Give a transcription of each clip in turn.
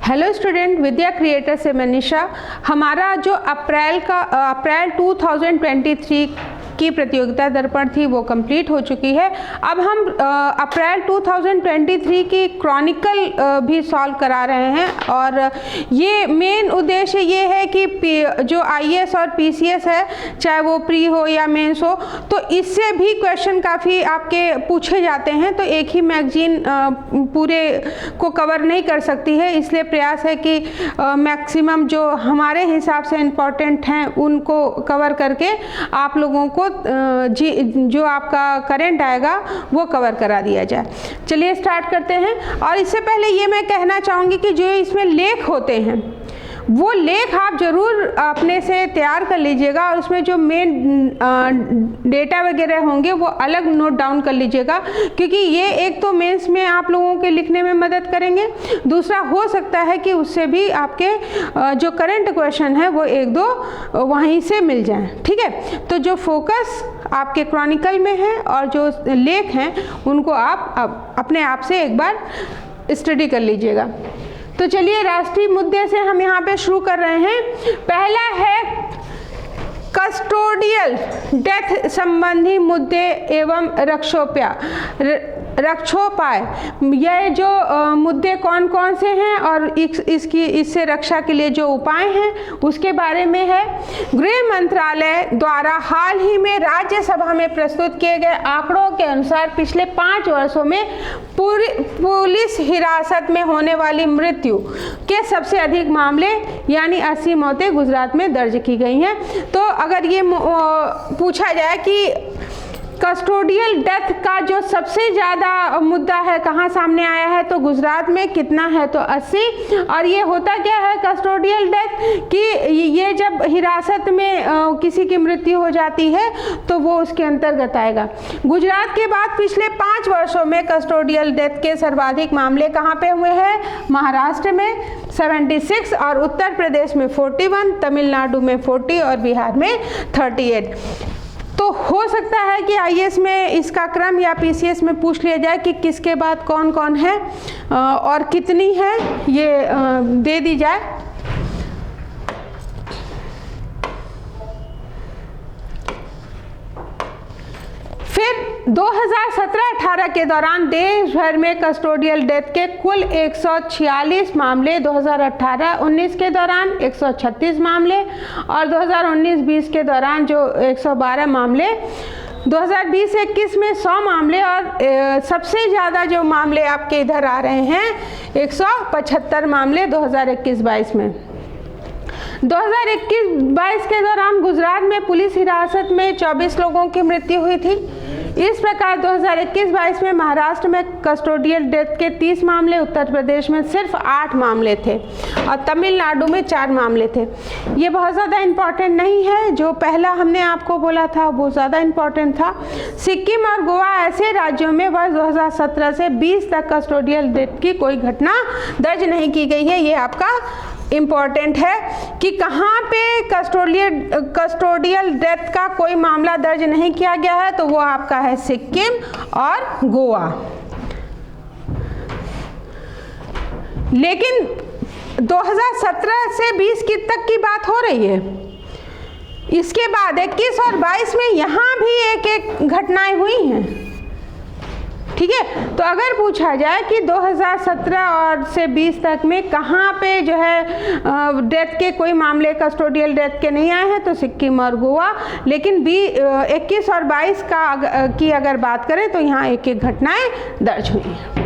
Hello student, विद्या creator से मैं निशा। हमारा जो अप्रैल 2023 की प्रतियोगिता दर्पण थी वो कंप्लीट हो चुकी है। अब हम अप्रैल 2023 की क्रॉनिकल भी सॉल्व करा रहे हैं और ये मेन उद्देश्य ये है कि जो आईएएस और पीसीएस है, चाहे वो प्री हो या मेंस हो, तो इससे भी क्वेश्चन काफ़ी आपके पूछे जाते हैं। तो एक ही मैगजीन पूरे को कवर नहीं कर सकती है, इसलिए प्रयास है कि मैक्सिमम जो हमारे हिसाब से इम्पॉर्टेंट हैं उनको कवर करके आप लोगों को जो आपका करंट आएगा वो कवर करा दिया जाए। चलिए स्टार्ट करते हैं। और इससे पहले ये मैं कहना चाहूँगी कि जो इसमें लेख होते हैं वो लेख आप ज़रूर अपने से तैयार कर लीजिएगा और उसमें जो मेन डेटा वगैरह होंगे वो अलग नोट डाउन कर लीजिएगा, क्योंकि ये एक तो मेंस में आप लोगों के लिखने में मदद करेंगे, दूसरा हो सकता है कि उससे भी आपके जो करंट क्वेश्चन है वो एक दो वहीं से मिल जाएं। ठीक है, तो जो फोकस आपके क्रॉनिकल में है और जो लेख हैं उनको आप अपने आप से एक बार स्टडी कर लीजिएगा। तो चलिए राष्ट्रीय मुद्दे से हम यहाँ पे शुरू कर रहे हैं। पहला है कस्टोडियल डेथ संबंधी मुद्दे एवं रक्षोपाय। ये जो मुद्दे कौन कौन से हैं और इससे रक्षा के लिए जो उपाय हैं उसके बारे में है। गृह मंत्रालय द्वारा हाल ही में राज्यसभा में प्रस्तुत किए गए आंकड़ों के अनुसार पिछले 5 वर्षों में पुलिस हिरासत में होने वाली मृत्यु के सबसे अधिक मामले यानी 80 मौतें गुजरात में दर्ज की गई हैं। तो अगर ये पूछा जाए कि कस्टोडियल डेथ का जो सबसे ज़्यादा मुद्दा है कहाँ सामने आया है, तो गुजरात में कितना है, तो 80। और ये होता क्या है कस्टोडियल डेथ कि ये जब हिरासत में किसी की मृत्यु हो जाती है तो वो उसके अंतर्गत आएगा। गुजरात के बाद पिछले 5 वर्षों में कस्टोडियल डेथ के सर्वाधिक मामले कहाँ पे हुए हैं? महाराष्ट्र में 76 और उत्तर प्रदेश में 41, तमिलनाडु में 40 और बिहार में 38। तो हो सकता है कि आईएएस में इसका क्रम या पीसीएस में पूछ लिया जाए कि किसके बाद कौन कौन है और कितनी है, ये दे दी जाए। फिर 2017-18 के दौरान देश भर में कस्टोडियल डेथ के कुल 146 मामले, 2018-19 के दौरान 136 मामले और 2019-20 के दौरान जो 112 मामले, 2020-21 में 100 मामले और सबसे ज़्यादा जो मामले आपके इधर आ रहे हैं 175 मामले 2021-22 में। 2021-22 के दौरान गुजरात में पुलिस हिरासत में 24 लोगों की मृत्यु हुई थी। इस प्रकार 2021-22 में महाराष्ट्र में कस्टोडियल डेथ के 30 मामले, उत्तर प्रदेश में सिर्फ 8 मामले थे और तमिलनाडु में 4 मामले थे। ये बहुत ज़्यादा इम्पॉर्टेंट नहीं है, जो पहला हमने आपको बोला था वो ज़्यादा इम्पॉर्टेंट था। सिक्किम और गोवा ऐसे राज्यों में वर्ष 2017 से 20 तक कस्टोडियल डेथ की कोई घटना दर्ज नहीं की गई है। ये आपका इम्पॉर्टेंट है कि कहाँ पे कस्टोडियल डेथ का कोई मामला दर्ज नहीं किया गया है, तो वो आपका है सिक्किम और गोवा। लेकिन 2017 से 20 तक की बात हो रही है। इसके बाद 21 और 22 में यहाँ भी एक घटनाएं हुई हैं। ठीक है, तो अगर पूछा जाए कि 2017 और से 20 तक में कहाँ पे जो है डेथ के कोई मामले कस्टोडियल डेथ के नहीं आए हैं, तो सिक्किम और गोवा। लेकिन 21 और 22 की अगर बात करें तो यहाँ एक एक घटनाएं दर्ज हुई हैं।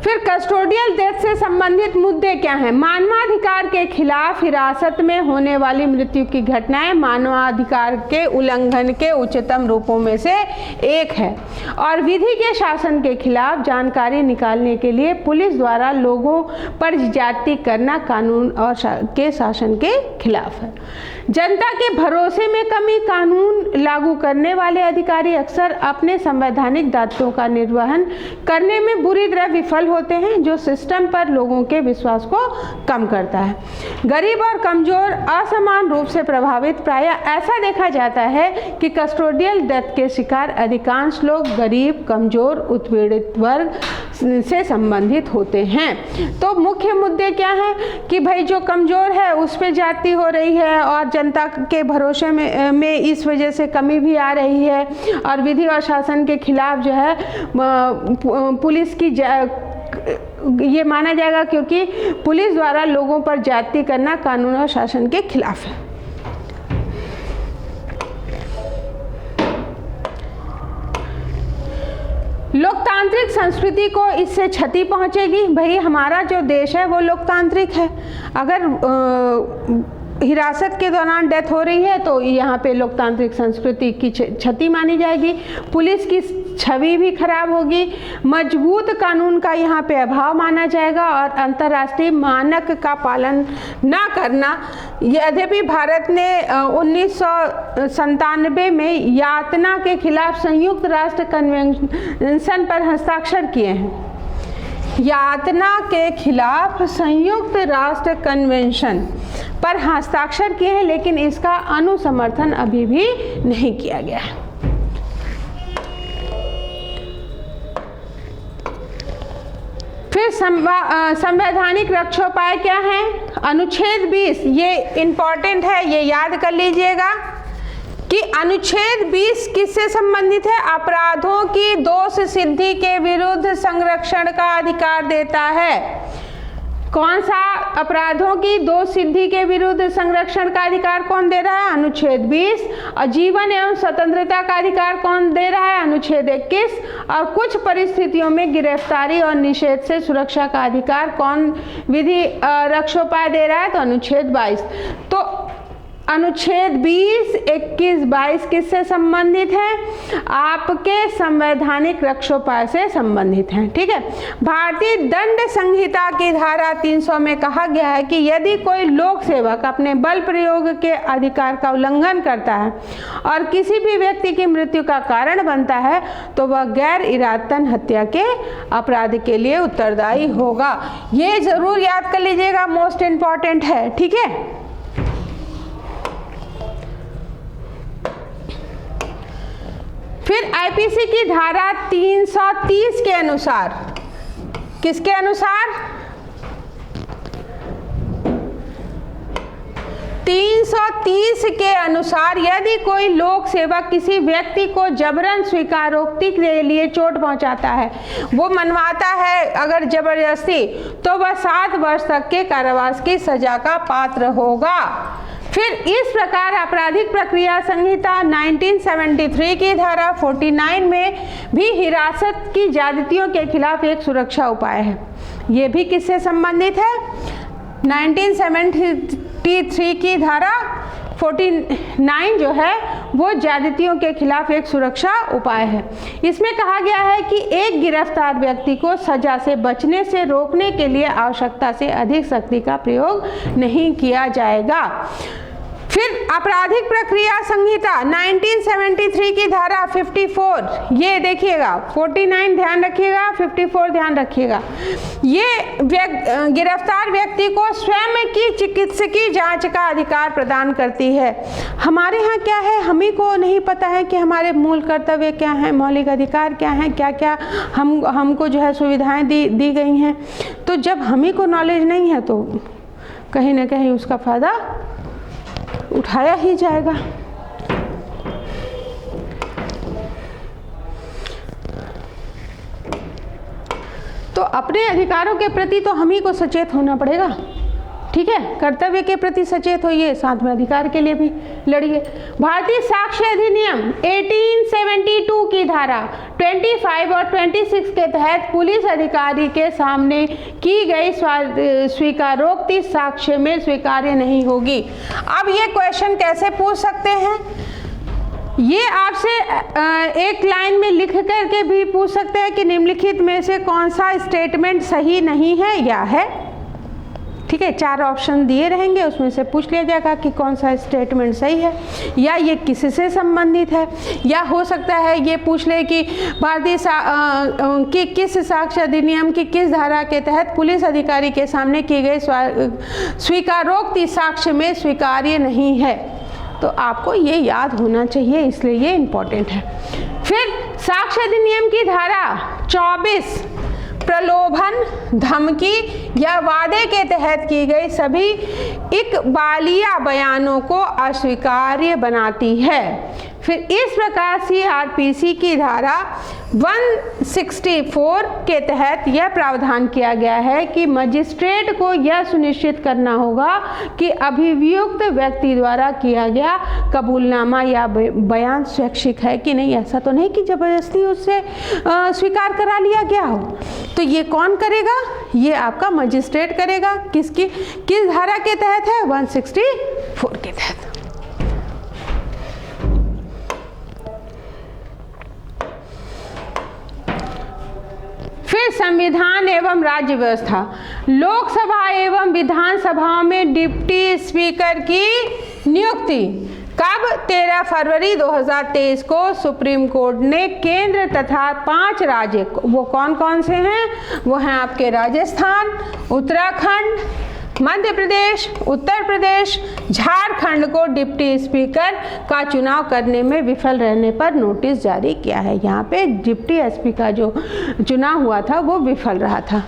फिर कस्टोडियल डेथ से संबंधित मुद्दे क्या हैं? मानवाधिकार के खिलाफ हिरासत में होने वाली मृत्यु की घटनाएं मानवाधिकार के उल्लंघन के उच्चतम रूपों में से एक है और विधि के शासन के खिलाफ जानकारी निकालने के लिए पुलिस द्वारा लोगों पर ज्यादती करना कानून और के शासन के खिलाफ है। जनता के भरोसे में कमी, कानून लागू करने वाले अधिकारी अक्सर अपने संवैधानिक दायित्वों का निर्वहन करने में बुरी तरह विफल होते हैं जो सिस्टम पर लोगों के विश्वास को कम करता है। गरीब और कमजोर असमान रूप से प्रभावित। प्रायः ऐसा देखा जाता है कि कस्टोडियल डेथ के शिकार अधिकांश लोग गरीब, कमजोर, उत्पीड़ित वर्ग से संबंधित होते हैं। तो मुख्य मुद्दे क्या हैं कि भाई जो कमजोर है उस पे ज्यादती हो रही है और जनता के भरोसे में इस वजह से कमी भी आ रही है और विधि और शासन के खिलाफ जो है पुलिस की ये माना जाएगा क्योंकि पुलिस द्वारा लोगों पर ज्यादती करना कानून और शासन के खिलाफ है। लोकतांत्रिक संस्कृति को इससे क्षति पहुंचेगी। भाई हमारा जो देश है वो लोकतांत्रिक है। अगर हिरासत के दौरान डेथ हो रही है तो यहाँ पे लोकतांत्रिक संस्कृति की क्षति मानी जाएगी। पुलिस की छवि भी खराब होगी। मजबूत कानून का यहाँ पे अभाव माना जाएगा और अंतर्राष्ट्रीय मानक का पालन ना करना। यद्यपि भारत ने 1997 में यातना के खिलाफ संयुक्त राष्ट्र कन्वेंशन पर हस्ताक्षर किए हैं। यातना के खिलाफ संयुक्त राष्ट्र कन्वेंशन पर हस्ताक्षर किए हैं, लेकिन इसका अनुसमर्थन अभी भी नहीं किया गया है। फिर संवैधानिक रक्षोपाय क्या है? अनुच्छेद 20, ये इंपॉर्टेंट है, ये याद कर लीजिएगा कि अनुच्छेद 20 किससे संबंधित है? अपराधों की दोष सिद्धि के विरुद्ध संरक्षण का अधिकार देता है। कौन सा? अपराधों की दोष सिद्धि के विरुद्ध संरक्षण का अधिकार कौन दे रहा है? अनुच्छेद 20। और जीवन एवं स्वतंत्रता का अधिकार कौन दे रहा है? अनुच्छेद 21। और कुछ परिस्थितियों में गिरफ्तारी और निषेध से सुरक्षा का अधिकार कौन विधि रक्षोपाय दे रहा है? तो अनुच्छेद 22। तो अनुच्छेद 20, 21, 22 किससे संबंधित है? आपके संवैधानिक रक्षोपाय से संबंधित हैं। ठीक है। भारतीय दंड संहिता की धारा 300 में कहा गया है कि यदि कोई लोक सेवक अपने बल प्रयोग के अधिकार का उल्लंघन करता है और किसी भी व्यक्ति की मृत्यु का कारण बनता है तो वह गैर इरादतन हत्या के अपराध के लिए उत्तरदायी होगा। ये जरूर याद कर लीजिएगा, मोस्ट इंपॉर्टेंट है। ठीक है। फिर आईपीसी की धारा 330 के अनुसार, किसके अनुसार? 330 के अनुसार यदि कोई लोक सेवक किसी व्यक्ति को जबरन स्वीकारोक्ति के लिए चोट पहुंचाता है, वो मनवाता है अगर जबरदस्ती, तो वह 7 वर्ष तक के कारावास की सजा का पात्र होगा। फिर इस प्रकार आपराधिक प्रक्रिया संहिता 1973 की धारा 49 में भी हिरासत की ज्यादतियों के खिलाफ एक सुरक्षा उपाय है। ये भी किससे संबंधित है? 1973 की धारा 49 जो है वो ज्यादतियों के खिलाफ एक सुरक्षा उपाय है। इसमें कहा गया है कि एक गिरफ्तार व्यक्ति को सजा से बचने से रोकने के लिए आवश्यकता से अधिक सख्ती का प्रयोग नहीं किया जाएगा। फिर आपराधिक प्रक्रिया संहिता 1973 की धारा 54, ये देखिएगा, 49 ध्यान रखिएगा, 54 ध्यान रखिएगा। ये गिरफ्तार व्यक्ति को स्वयं की चिकित्सकीय जांच का अधिकार प्रदान करती है। हमारे यहाँ क्या है, हम ही को नहीं पता है कि हमारे मूल कर्तव्य क्या हैं, मौलिक अधिकार क्या हैं, क्या क्या हमको जो है सुविधाएं दी गई हैं। तो जब हम ही को नॉलेज नहीं है तो कहीं ना कहीं उसका फायदा उठाया ही जाएगा। तो अपने अधिकारों के प्रति तो हम ही को सचेत होना पड़ेगा। ठीक है, कर्तव्य के प्रति सचेत होइए, साथ में अधिकार के लिए भी लड़िए। भारतीय साक्ष्य अधिनियम 1872 की धारा 25 और 26 के तहत पुलिस अधिकारी के सामने की गई स्वीकारोक्ति साक्ष्य में स्वीकार्य नहीं होगी। अब ये क्वेश्चन कैसे पूछ सकते हैं? ये आपसे एक लाइन में लिख करके भी पूछ सकते हैं कि निम्नलिखित में से कौन सा स्टेटमेंट सही नहीं है या है। ठीक है, 4 ऑप्शन दिए रहेंगे, उसमें से पूछ लिया जाएगा कि कौन सा स्टेटमेंट सही है, या ये किससे संबंधित है, या हो सकता है ये पूछ ले कि भारतीय कि किस साक्ष्य अधिनियम की किस धारा के तहत पुलिस अधिकारी के सामने की गई स्वीकारोक्ति साक्ष्य में स्वीकार्य नहीं है। तो आपको ये याद होना चाहिए, इसलिए ये इम्पोर्टेंट है। फिर साक्ष्य अधिनियम की धारा 24 प्रलोभन, धमकी या वादे के तहत की गई सभी इकबालिया बयानों को अस्वीकार्य बनाती है। फिर इस प्रकार CRPC की धारा 164 के तहत यह प्रावधान किया गया है कि मजिस्ट्रेट को यह सुनिश्चित करना होगा कि अभियुक्त व्यक्ति द्वारा किया गया कबूलनामा या बयान शैक्षिक है कि नहीं। ऐसा तो नहीं कि जबरदस्ती उससे स्वीकार करा लिया गया हो। तो ये कौन करेगा? ये आपका मजिस्ट्रेट करेगा। किस धारा के तहत है? 164 के तहत। फिर संविधान एवं राज्य व्यवस्था। लोकसभा एवं विधानसभाओं में डिप्टी स्पीकर की नियुक्ति कब? 13 फरवरी 2023 को सुप्रीम कोर्ट ने केंद्र तथा 5 राज्य, वो कौन कौन से हैं? वो हैं आपके राजस्थान, उत्तराखंड, मध्य प्रदेश, उत्तर प्रदेश, झारखंड को डिप्टी स्पीकर का चुनाव करने में विफल रहने पर नोटिस जारी किया है। यहाँ पे डिप्टी एसपी का जो चुनाव हुआ था वो विफल रहा था।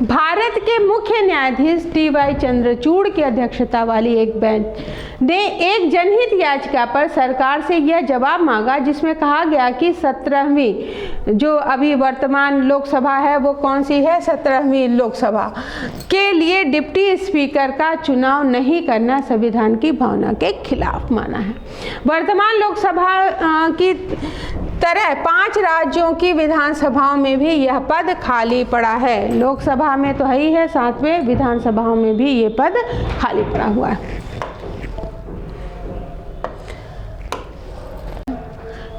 भारत के मुख्य न्यायाधीश DY चंद्रचूड़ की अध्यक्षता वाली एक बेंच ने एक जनहित याचिका पर सरकार से यह जवाब मांगा जिसमें कहा गया कि 17वीं जो अभी वर्तमान लोकसभा है वो कौन सी है? 17वीं लोकसभा के लिए डिप्टी स्पीकर का चुनाव नहीं करना संविधान की भावना के खिलाफ माना है। वर्तमान लोकसभा की तरह 5 राज्यों की विधानसभाओं में भी यह पद खाली पड़ा है। लोकसभा में तो है ही है, 7वें विधानसभाओं में भी ये पद खाली पड़ा हुआ है।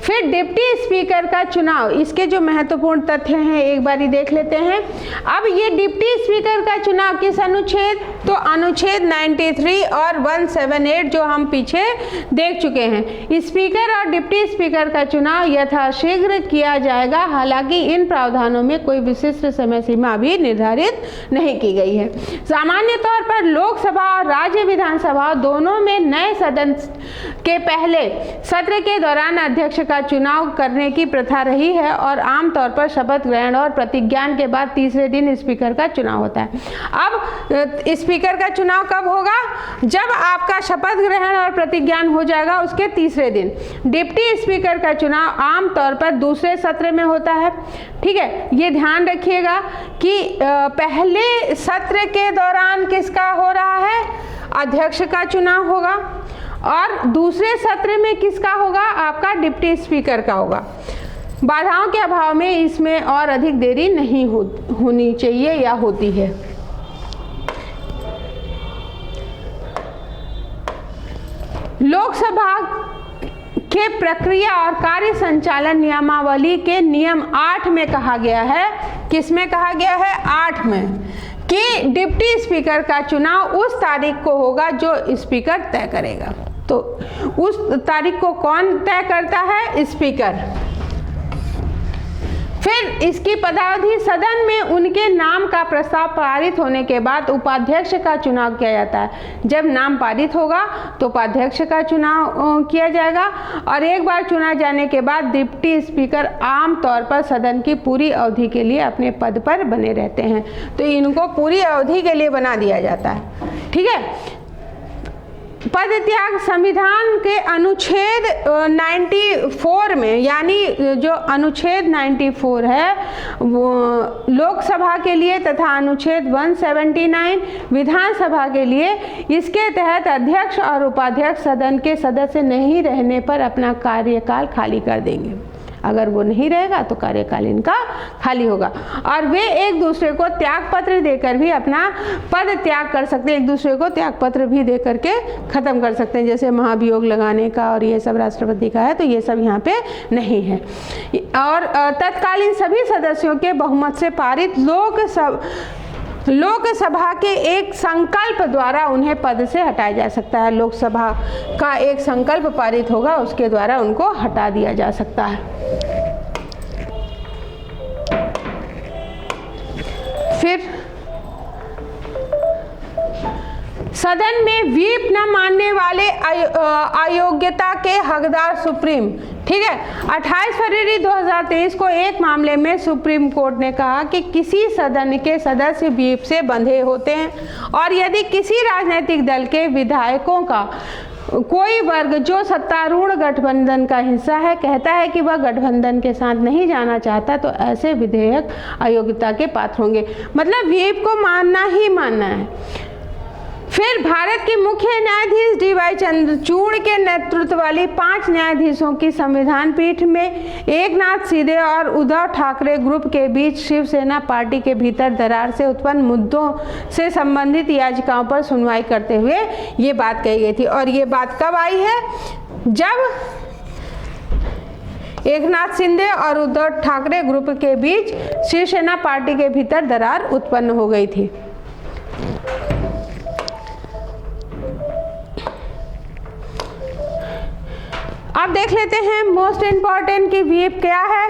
फिर डिप्टी स्पीकर का चुनाव, इसके जो महत्वपूर्ण तथ्य हैं एक बारी देख लेते हैं। अब ये डिप्टी स्पीकर का चुनाव किस अनुच्छेद? तो अनुच्छेद 93 और 178 जो हम पीछे देख चुके हैं। स्पीकर और डिप्टी स्पीकर का चुनाव यथाशीघ्र किया जाएगा। हालांकि इन प्रावधानों में कोई विशिष्ट समय सीमा भी निर्धारित नहीं की गई है। सामान्य तौर पर लोकसभा और राज्य विधानसभा दोनों में नए सदन के पहले सत्र के दौरान अध्यक्ष का चुनाव करने की प्रथा रही है और आमतौर पर शपथ ग्रहण और प्रतिज्ञान के बाद तीसरे दिन स्पीकर का चुनाव होता है। अब स्पीकर का चुनाव कब होगा? जब आपका शपथ ग्रहण और प्रतिज्ञान हो जाएगा उसके तीसरे दिन। डिप्टी स्पीकर का चुनाव आमतौर पर दूसरे सत्र में होता है। ठीक है, ये ध्यान रखिएगा कि पहले सत्र के दौरान किसका हो रहा है? अध्यक्ष का चुनाव होगा और दूसरे सत्र में किसका होगा? आपका डिप्टी स्पीकर का होगा। बाधाओं के अभाव में इसमें और अधिक देरी नहीं होनी चाहिए या होती है। लोकसभा के प्रक्रिया और कार्य संचालन नियमावली के नियम 8 में कहा गया है, किसमें कहा गया है? 8 में, कि डिप्टी स्पीकर का चुनाव उस तारीख को होगा जो स्पीकर तय करेगा। तो उस तारीख को कौन तय करता है? स्पीकर। फिर इसकी पदावधि सदन में उनके नाम का प्रस्ताव पारित होने के बाद उपाध्यक्ष का चुनाव किया जाता है। जब नाम पारित होगा तो उपाध्यक्ष का चुनाव किया जाएगा और एक बार चुना जाने के बाद डिप्टी स्पीकर आमतौर पर सदन की पूरी अवधि के लिए अपने पद पर बने रहते हैं। तो इनको पूरी अवधि के लिए बना दिया जाता है। ठीक है, पद त्याग संविधान के अनुच्छेद 94 में, यानी जो अनुच्छेद 94 है वो लोकसभा के लिए तथा अनुच्छेद 179 विधानसभा के लिए, इसके तहत अध्यक्ष और उपाध्यक्ष सदन के सदस्य नहीं रहने पर अपना कार्यकाल खाली कर देंगे। अगर वो नहीं रहेगा तो कार्यकाल इनका खाली होगा। और वे एक दूसरे को त्याग पत्र देकर भी अपना पद त्याग कर सकते हैं, एक दूसरे को त्याग पत्र भी दे करके ख़त्म कर सकते हैं, जैसे महाभियोग लगाने का और ये सब राष्ट्रपति का है, तो ये सब यहाँ पे नहीं है। और तत्कालीन सभी सदस्यों के बहुमत से पारित लोकसभा के एक संकल्प द्वारा उन्हें पद से हटाया जा सकता है। लोकसभा का एक संकल्प पारित होगा, उसके द्वारा उनको हटा दिया जा सकता है। फिर सदन में व्हीप न मानने वाले अयोग्यता के हकदार सुप्रीम, ठीक है। 28 फरवरी 2023 को एक मामले में सुप्रीम कोर्ट ने कहा कि किसी सदन के सदस्य व्हीप से बंधे होते हैं, और यदि किसी राजनीतिक दल के विधायकों का कोई वर्ग जो सत्तारूढ़ गठबंधन का हिस्सा है कहता है कि वह गठबंधन के साथ नहीं जाना चाहता, तो ऐसे विधेयक अयोग्यता के पात्र होंगे। मतलब व्हीप को मानना ही मानना है। फिर भारत के मुख्य न्यायाधीश डी.वाई. चंद्रचूड़ के नेतृत्व वाली 5 न्यायाधीशों की संविधान पीठ में एकनाथ शिंदे और उद्धव ठाकरे ग्रुप के बीच शिवसेना पार्टी के भीतर दरार से उत्पन्न मुद्दों से संबंधित याचिकाओं पर सुनवाई करते हुए ये बात कही गई थी। और ये बात कब आई है? जब एकनाथ शिंदे और उद्धव ठाकरे ग्रुप के बीच शिवसेना पार्टी के भीतर दरार उत्पन्न हो गई थी। अब देख लेते हैं मोस्ट इम्पॉर्टेंट कि व्हीप क्या है।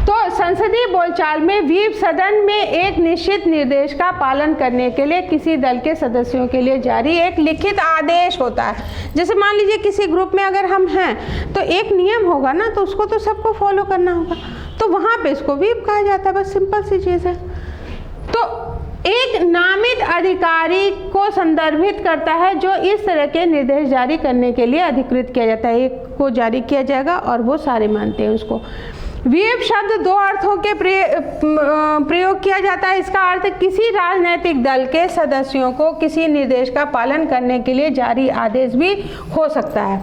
तो संसदीय बोलचाल में व्हीप सदन में एक निश्चित निर्देश का पालन करने के लिए किसी दल के सदस्यों के लिए जारी एक लिखित आदेश होता है। जैसे मान लीजिए किसी ग्रुप में अगर हम हैं तो एक नियम होगा ना, तो उसको तो सबको फॉलो करना होगा, तो वहाँ पे इसको व्हीप कहा जाता है। बस सिंपल सी चीज़ है। तो एक नामित अधिकारी को संदर्भित करता है जो इस तरह के निर्देश जारी करने के लिए अधिकृत किया जाता है। एक को जारी किया जाएगा और वो सारे मानते हैं उसको। व्हीप शब्द 2 अर्थों के प्रयोग किया जाता है। इसका अर्थ किसी राजनीतिक दल के सदस्यों को किसी निर्देश का पालन करने के लिए जारी आदेश भी हो सकता है।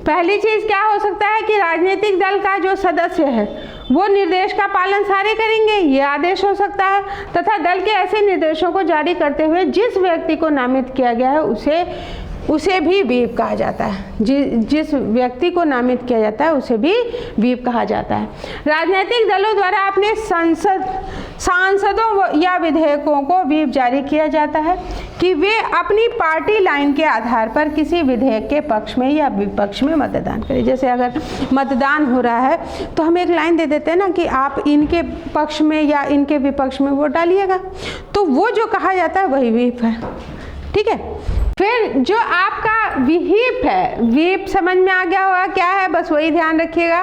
पहली चीज़ क्या हो सकता है कि राजनीतिक दल का जो सदस्य है वो निर्देश का पालन सारे करेंगे, ये आदेश हो सकता है। तथा दल के ऐसे निर्देशों को जारी करते हुए जिस व्यक्ति को नामित किया गया है उसे भी व्हीप कहा जाता है। जिस व्यक्ति को नामित किया जाता है उसे भी व्हीप कहा जाता है। राजनीतिक दलों द्वारा अपने सांसदों या विधेयकों को व्हीप जारी किया जाता है कि वे अपनी पार्टी लाइन के आधार पर किसी विधेयक के पक्ष में या विपक्ष में मतदान करें। जैसे अगर मतदान हो रहा है तो हम एक लाइन दे देते हैं ना कि आप इनके पक्ष में या इनके विपक्ष में वोट डालिएगा, तो वो जो कहा जाता है वही व्हीप है। ठीक है। फिर जो आपका व्हीप है, व्हीप समझ में आ गया होगा क्या है, बस वही ध्यान रखिएगा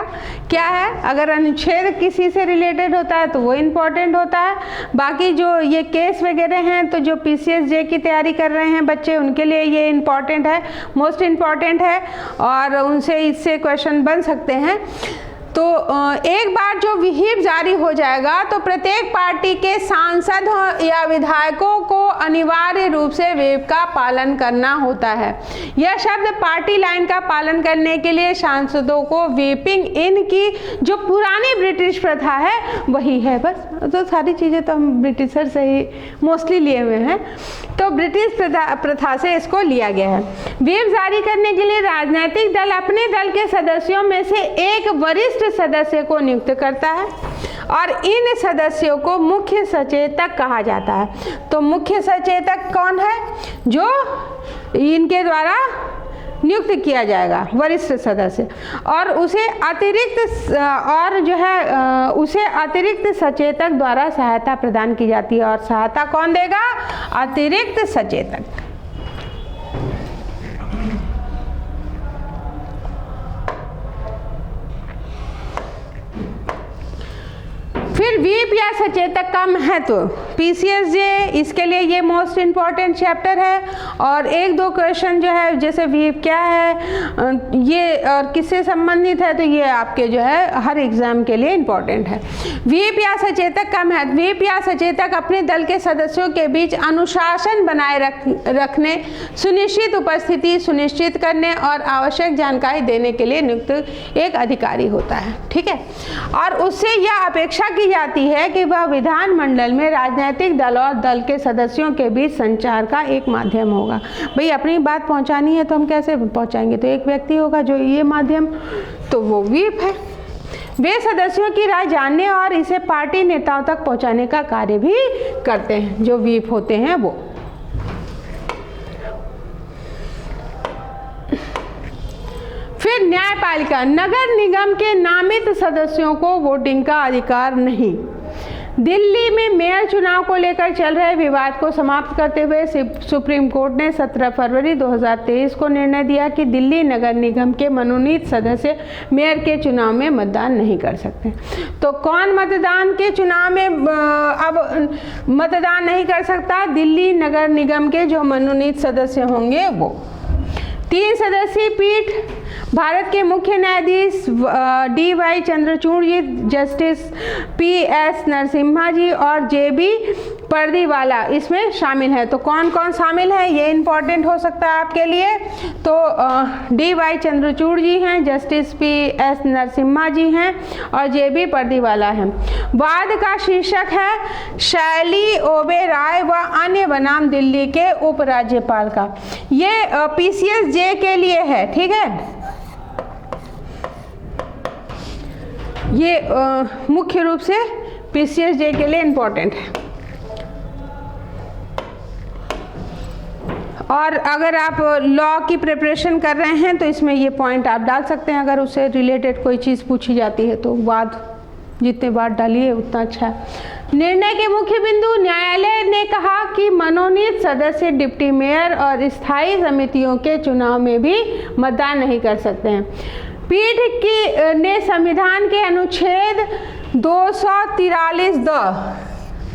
क्या है। अगर अनुच्छेद किसी से रिलेटेड होता है तो वो इम्पोर्टेंट होता है। बाकी जो ये केस वगैरह हैं, तो जो PCSJ की तैयारी कर रहे हैं बच्चे, उनके लिए ये इम्पॉर्टेंट है, मोस्ट इम्पॉर्टेंट है, और उनसे इससे क्वेश्चन बन सकते हैं। तो एक बार जो व्हीप जारी हो जाएगा तो प्रत्येक पार्टी के सांसद या विधायकों को अनिवार्य रूप से व्हीप का पालन करना होता है। यह शब्द पार्टी लाइन का पालन करने के लिए सांसदों को व्हीपिंग इन की जो पुरानी ब्रिटिश प्रथा है वही है। बस तो सारी चीज़ें तो हम ब्रिटिशर से ही मोस्टली लिए हुए हैं, तो ब्रिटिश प्रथा से इसको लिया गया है। व्हीप जारी करने के लिए राजनीतिक दल अपने दल के सदस्यों में से एक वरिष्ठ सदस्य को नियुक्त करता है और इन सदस्यों को मुख्य सचेतक कहा जाता है। तो मुख्य सचेतक कौन है? जो इनके द्वारा नियुक्त किया जाएगा, वरिष्ठ सदस्य, और उसे अतिरिक्त सचेतक द्वारा सहायता प्रदान की जाती है। और सहायता कौन देगा? अतिरिक्त सचेतक। फिर व्हीप या सचेतक का महत्व PCSJ इसके लिए ये मोस्ट इम्पॉर्टेंट चैप्टर है। और एक दो क्वेश्चन जो है जैसे व्हीप क्या है ये और किससे संबंधित है, तो ये आपके जो है हर एग्जाम के लिए इम्पॉर्टेंट है। व्हीप या सचेतक का महत्व। व्हीप या सचेतक अपने दल के सदस्यों के बीच अनुशासन बनाए रखने, सुनिश्चित उपस्थिति सुनिश्चित करने और आवश्यक जानकारी देने के लिए नियुक्त एक अधिकारी होता है। ठीक है, और उससे यह अपेक्षा की जाती है कि वह विधानमंडल में राजनीतिक दल और दल के सदस्यों के बीच संचार का एक माध्यम होगा। भाई अपनी बात पहुंचानी है तो हम कैसे पहुंचाएंगे, तो एक व्यक्ति होगा जो ये माध्यम, तो वो व्हीप है। वे सदस्यों की राय जानने और इसे पार्टी नेताओं तक पहुंचाने का कार्य भी करते हैं, जो व्हीप होते हैं वो। फिर न्यायपालिका। नगर निगम के नामित सदस्यों को वोटिंग का अधिकार नहीं। दिल्ली में मेयर चुनाव को लेकर चल रहे विवाद को समाप्त करते हुए सुप्रीम कोर्ट ने 17 फरवरी 2023 को निर्णय दिया कि दिल्ली नगर निगम के मनोनीत सदस्य मेयर के चुनाव में मतदान नहीं कर सकते। तो कौन मतदान के चुनाव में अब मतदान नहीं कर सकता? दिल्ली नगर निगम के जो मनोनीत सदस्य होंगे वो। 3 सदस्यीय पीठ भारत के मुख्य न्यायाधीश DY चंद्रचूड़ जी, जस्टिस PS नरसिम्हा जी और JB पर्दीवाला इसमें शामिल है। तो कौन कौन शामिल है ये इंपॉर्टेंट हो सकता है आपके लिए। तो DY चंद्रचूड़ जी हैं, जस्टिस PS नरसिम्हा जी हैं और JB पर्दीवाला हैं। वाद का शीर्षक है शैली ओबेरॉय व अन्य बनाम दिल्ली के उपराज्यपाल का। ये PCSJ के लिए है। ठीक है, ये मुख्य रूप से PCSJ के लिए इम्पोर्टेंट है। और अगर आप लॉ की प्रिपरेशन कर रहे हैं तो इसमें ये पॉइंट आप डाल सकते हैं, अगर उससे रिलेटेड कोई चीज़ पूछी जाती है तो। वाद जितने बार डालिए उतना अच्छा है। निर्णय के मुख्य बिंदु। न्यायालय ने कहा कि मनोनीत सदस्य डिप्टी मेयर और स्थायी समितियों के चुनाव में भी मतदान नहीं कर सकते हैं। पीठ की ने संविधान के अनुच्छेद 243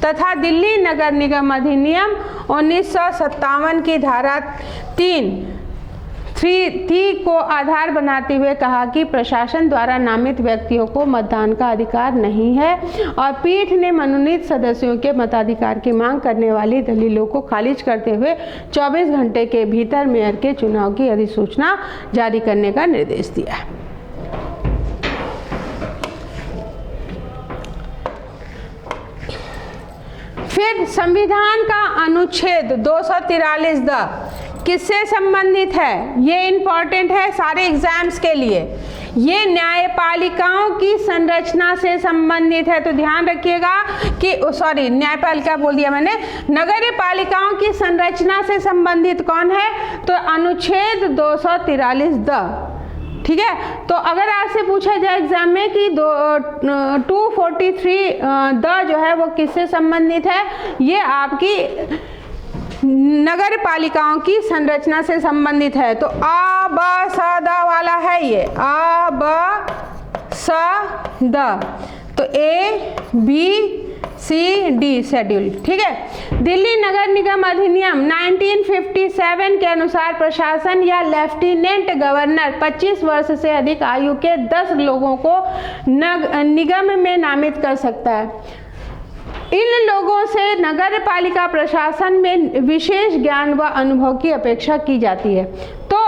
तथा दिल्ली नगर निगम अधिनियम 1957 की धारा 3 को आधार बनाते हुए कहा कि प्रशासन द्वारा नामित व्यक्तियों को मतदान का अधिकार नहीं है, और पीठ ने मनोनीत सदस्यों के मताधिकार की मांग करने वाली दलीलों को खारिज करते हुए 24 घंटे के भीतर मेयर के चुनाव की अधिसूचना जारी करने का निर्देश दिया है। फिर संविधान का अनुच्छेद 243 किससे संबंधित है? ये इंपॉर्टेंट है सारे एग्जाम्स के लिए। ये न्यायपालिकाओं की संरचना से संबंधित है, तो ध्यान रखिएगा कि सॉरी न्यायपालिका बोल दिया मैंने, नगर पालिकाओं की संरचना से संबंधित कौन है? तो अनुच्छेद 243 ठीक है। तो अगर आपसे पूछा जाए एग्जाम में कि 243 जो है वो किससे संबंधित है, ये आपकी नगर पालिकाओं की संरचना से संबंधित है। तो आ ब स द वाला है ये, आ ब स द, तो ABCD शेड्यूल। ठीक है। दिल्ली नगर निगम अधिनियम 1957 के अनुसार प्रशासन या लेफ्टिनेंट गवर्नर 25 वर्ष से अधिक आयु के 10 लोगों को निगम में नामित कर सकता है। इन लोगों से नगर पालिका प्रशासन में विशेष ज्ञान व अनुभव की अपेक्षा की जाती है। तो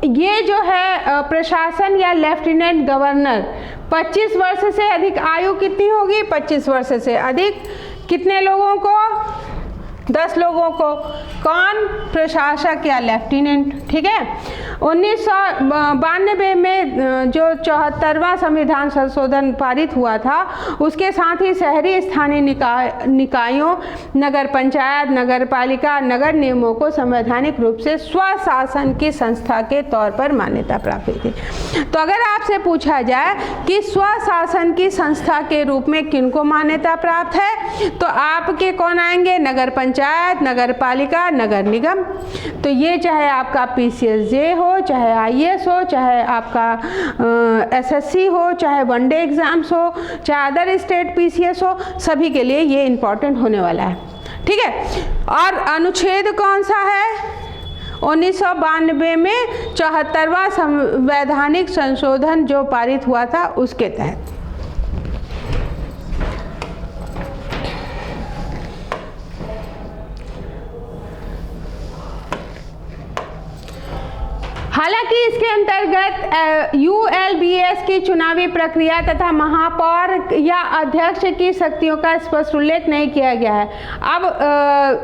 ये जो है प्रशासन या लेफ्टिनेंट गवर्नर 25 वर्ष से अधिक आयु कितनी होगी? 25 वर्ष से अधिक कितने लोगों को? 10 लोगों को। कौन? प्रशासक या लेफ्टिनेंट। ठीक है। 1992 में जो 74वां संविधान संशोधन पारित हुआ था, उसके साथ ही शहरी स्थानीय निकायों, नगर पंचायत, नगर पालिका, नगर निगमों को संवैधानिक रूप से स्वशासन की संस्था के तौर पर मान्यता प्राप्त हुई थी। तो अगर आपसे पूछा जाए कि स्वशासन की संस्था के रूप में किनको मान्यता प्राप्त है, तो आपके कौन आएंगे? नगर पंचायत, नगर पालिका, नगर निगम। तो ये चाहे आपका PCSJ हो, चाहे IAS हो, चाहे आपका SSC हो, चाहे वनडे एग्जाम्स हो, चाहे अदर स्टेट PCS हो, सभी के लिए ये इम्पॉर्टेंट होने वाला है। ठीक है। और अनुच्छेद कौन सा है? 1992 में 74वां संवैधानिक संशोधन जो पारित हुआ था उसके तहत। हालांकि इसके अंतर्गत ULBS की चुनावी प्रक्रिया तथा महापौर या अध्यक्ष की शक्तियों का स्पष्ट उल्लेख नहीं किया गया है। अब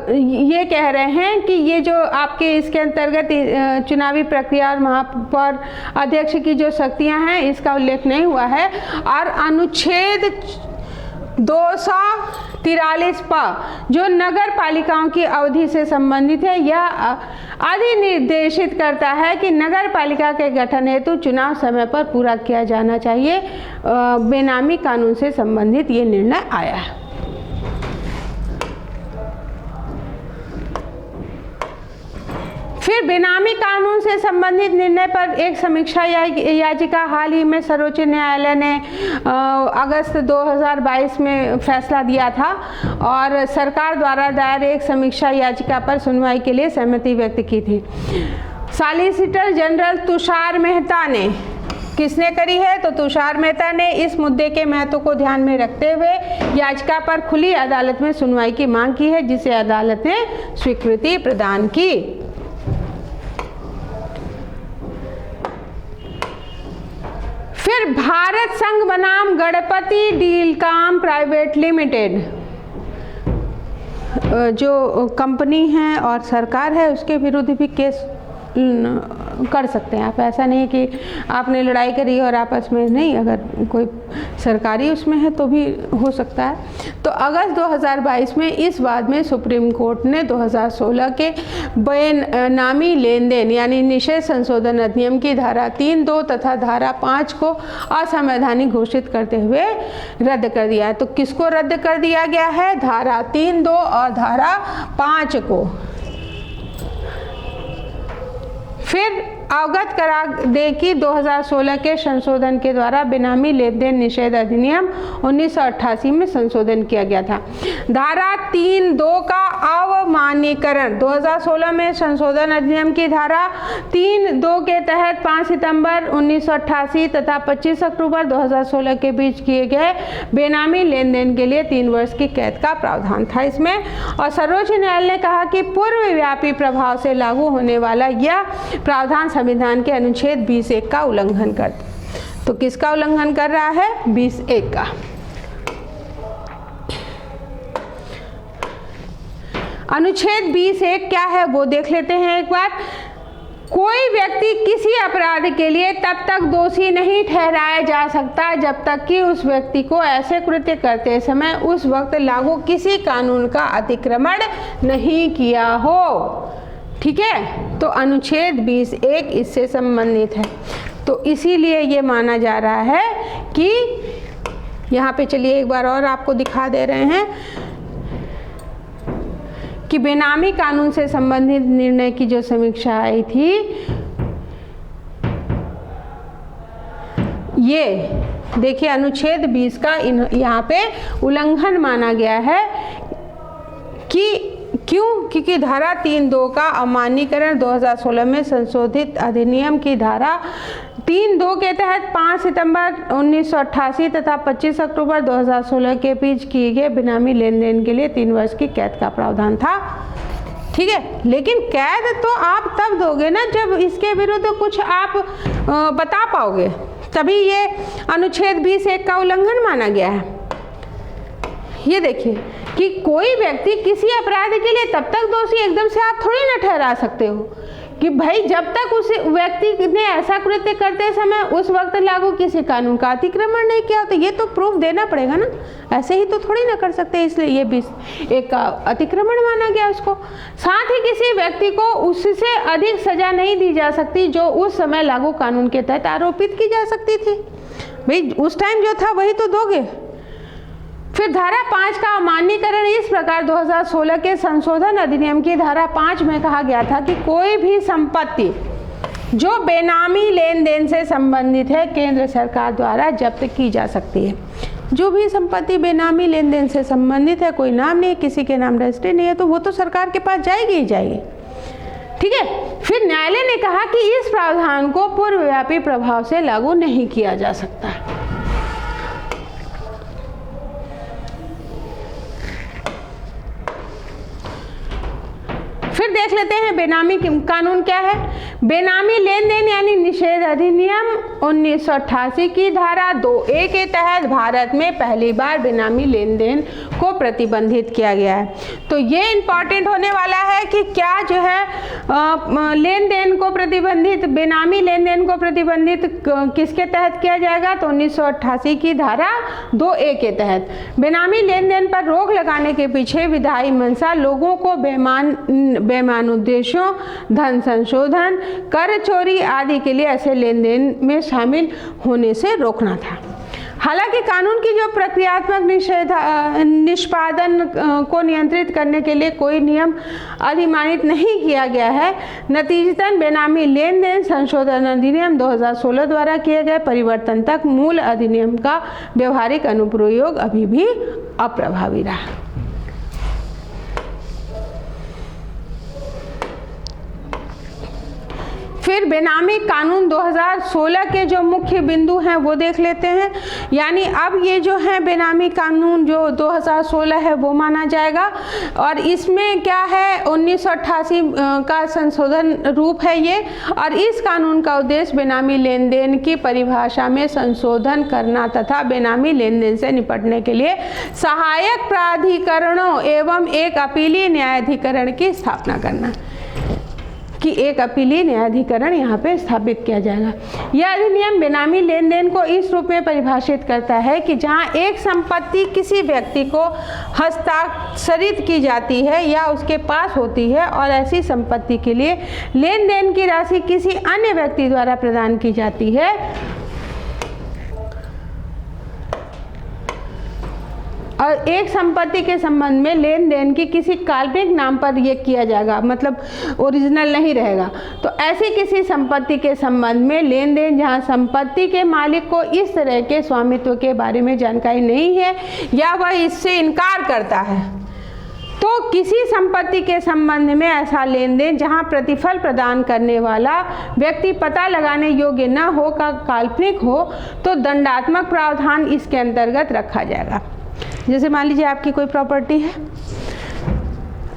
ये कह रहे हैं कि ये जो आपके इसके अंतर्गत चुनावी प्रक्रिया और महापौर अध्यक्ष की जो शक्तियां हैं इसका उल्लेख नहीं हुआ है। और अनुच्छेद 243 पर जो नगर पालिकाओं की अवधि से संबंधित है, यह अधिनिर्देशित करता है कि नगर पालिका के गठन हेतु चुनाव समय पर पूरा किया जाना चाहिए। बेनामी कानून से संबंधित ये निर्णय आया है। फिर बेनामी कानून से संबंधित निर्णय पर एक समीक्षा याचिका हाल ही में सर्वोच्च न्यायालय ने अगस्त 2022 में फैसला दिया था और सरकार द्वारा दायर एक समीक्षा याचिका पर सुनवाई के लिए सहमति व्यक्त की थी। सॉलिसिटर जनरल तुषार मेहता ने, किसने करी है? तो तुषार मेहता ने इस मुद्दे के महत्व को ध्यान में रखते हुए याचिका पर खुली अदालत में सुनवाई की मांग की है, जिसे अदालत ने स्वीकृति प्रदान की। फिर भारत संघ बनाम गणपति डीलकॉम प्राइवेट लिमिटेड जो कंपनी है और सरकार है उसके विरुद्ध भी केस कर सकते हैं आप। ऐसा नहीं कि आपने लड़ाई करी और आपस में नहीं, अगर कोई सरकारी उसमें है तो भी हो सकता है। तो अगस्त 2022 में इस बाद में सुप्रीम कोर्ट ने 2016 के बेनामी लेन देन यानी निषेध संशोधन अधिनियम की धारा 3(2) तथा धारा 5 को असंवैधानिक घोषित करते हुए रद्द कर दिया है। तो किसको रद्द कर दिया गया है? धारा 3(2) और धारा 5 को। फिर अवगत करा दे कि 2016 के संशोधन के द्वारा बेनामी लेन देन निषेध अधिनियम 1988 में संशोधन किया गया था। धारा 3(2) का अवमान्यीकरण 2016 में संशोधन अधिनियम की धारा 3(2) के तहत 5 सितंबर 1988 तथा 25 अक्टूबर 2016 के बीच किए गए बेनामी लेन देन के लिए 3 वर्ष की कैद का प्रावधान था इसमें। और सर्वोच्च न्यायालय ने कहा कि पूर्वव्यापी प्रभाव से लागू होने वाला यह प्रावधान संविधान के अनुच्छेद 20(1) का उल्लंघन कर, तो किसका उल्लंघन कर रहा है? 20(1) का। अनुच्छेद 20(1) क्या है वो देख लेते हैं एक बार। कोई व्यक्ति किसी अपराध के लिए तब तक दोषी नहीं ठहराया जा सकता जब तक कि उस व्यक्ति को ऐसे कृत्य करते समय उस वक्त लागू किसी कानून का अतिक्रमण नहीं किया हो। ठीक है, तो अनुच्छेद 20(1) इससे संबंधित है। तो इसीलिए ये माना जा रहा है कि यहाँ पे, चलिए एक बार और आपको दिखा दे रहे हैं कि बेनामी कानून से संबंधित निर्णय की जो समीक्षा आई थी, ये देखिए अनुच्छेद 20 का यहाँ पे उल्लंघन माना गया है। कि क्यों? क्योंकि धारा 3(2) का अमान्यीकरण 2016 में संशोधित अधिनियम की धारा 3(2) के तहत 5 सितंबर 1988 तथा 25 अक्टूबर 2016 के बीच किए गए बेनामी लेन देन के लिए 3 वर्ष की कैद का प्रावधान था। ठीक है, लेकिन कैद तो आप तब दोगे ना जब इसके विरुद्ध कुछ आप बता पाओगे, तभी ये अनुच्छेद 20(1) का उल्लंघन माना गया है। ये देखिए कि कोई व्यक्ति किसी अपराध के लिए तब तक दोषी एकदम से आप थोड़ी ना ठहरा सकते हो कि भाई जब तक उस व्यक्ति ने ऐसा कृत्य करते समय उस वक्त लागू किसी कानून का अतिक्रमण नहीं किया, तो ये तो प्रूफ देना पड़ेगा ना, ऐसे ही तो थोड़ी ना कर सकते। इसलिए ये भी एक अतिक्रमण माना गया उसको। साथ ही किसी व्यक्ति को उससे अधिक सजा नहीं दी जा सकती जो उस समय लागू कानून के तहत आरोपित की जा सकती थी। भाई उस टाइम जो था वही तो दोगे। फिर धारा 5 का अमान्यीकरण इस प्रकार 2016 के संशोधन अधिनियम की धारा 5 में कहा गया था कि कोई भी संपत्ति जो बेनामी लेन देन से संबंधित है केंद्र सरकार द्वारा जब्त की जा सकती है। जो भी संपत्ति बेनामी लेन देन से संबंधित है, कोई नाम नहीं है, किसी के नाम रजिस्ट्री नहीं है, तो वो तो सरकार के पास जाएगी ही जाएगी। ठीक है। फिर न्यायालय ने कहा कि इस प्रावधान को पूर्वव्यापी प्रभाव से लागू नहीं किया जा सकता। फिर देख लेते हैं बेनामी कानून क्या है। बेनामी लेन देन यानी निषेध अधिनियम 1988 की धारा 2A के तहत भारत में पहली बार बेनामी लेन देन को प्रतिबंधित किया गया है। तो ये इम्पॉर्टेंट होने वाला है कि क्या जो है लेन देन को प्रतिबंधित, बेनामी लेन देन को प्रतिबंधित किसके तहत किया जाएगा, तो 1988 की धारा 2A के तहत। बेनामी लेन देन पर रोक लगाने के पीछे विधायी मंशा लोगों को बेईमान उद्देश्यों, धन संशोधन, कर चोरी आदि के लिए ऐसे लेन देन में शामिल होने से रोकना था। हालांकि कानून की जो प्रक्रियात्मक निष्पादन को नियंत्रित करने के लिए कोई नियम अधिमानित नहीं किया गया है। नतीजतन बेनामी लेन देन संशोधन अधिनियम 2016 द्वारा किए गए परिवर्तन तक मूल अधिनियम का व्यवहारिक अनुप्रयोग अभी भी अप्रभावी रहा। फिर बेनामी कानून 2016 के जो मुख्य बिंदु हैं वो देख लेते हैं। यानी अब ये जो है बेनामी कानून जो 2016 है वो माना जाएगा, और इसमें क्या है 1988 का संशोधन रूप है ये। और इस कानून का उद्देश्य बेनामी लेन देन की परिभाषा में संशोधन करना तथा बेनामी लेन देन से निपटने के लिए सहायक प्राधिकरणों एवं एक अपीलीय न्यायाधिकरण की स्थापना करना, कि एक अपीलीय न्यायाधिकरण यहाँ पे स्थापित किया जाएगा। यह अधिनियम बेनामी लेन देन को इस रूप में परिभाषित करता है कि जहाँ एक संपत्ति किसी व्यक्ति को हस्ताक्षरित की जाती है या उसके पास होती है और ऐसी संपत्ति के लिए लेन देन की राशि किसी अन्य व्यक्ति द्वारा प्रदान की जाती है, और एक संपत्ति के संबंध में लेन देन की किसी काल्पनिक नाम पर यह किया जाएगा, मतलब ओरिजिनल नहीं रहेगा। तो ऐसी किसी संपत्ति के संबंध में लेन देन जहां संपत्ति के मालिक को इस तरह के स्वामित्व के बारे में जानकारी नहीं है या वह इससे इनकार करता है, तो किसी संपत्ति के संबंध में ऐसा लेन देन जहां प्रतिफल प्रदान करने वाला व्यक्ति पता लगाने योग्य न हो का काल्पनिक हो, तो दंडात्मक प्रावधान इसके अंतर्गत रखा जाएगा। जैसे मान लीजिए आपकी कोई प्रॉपर्टी है,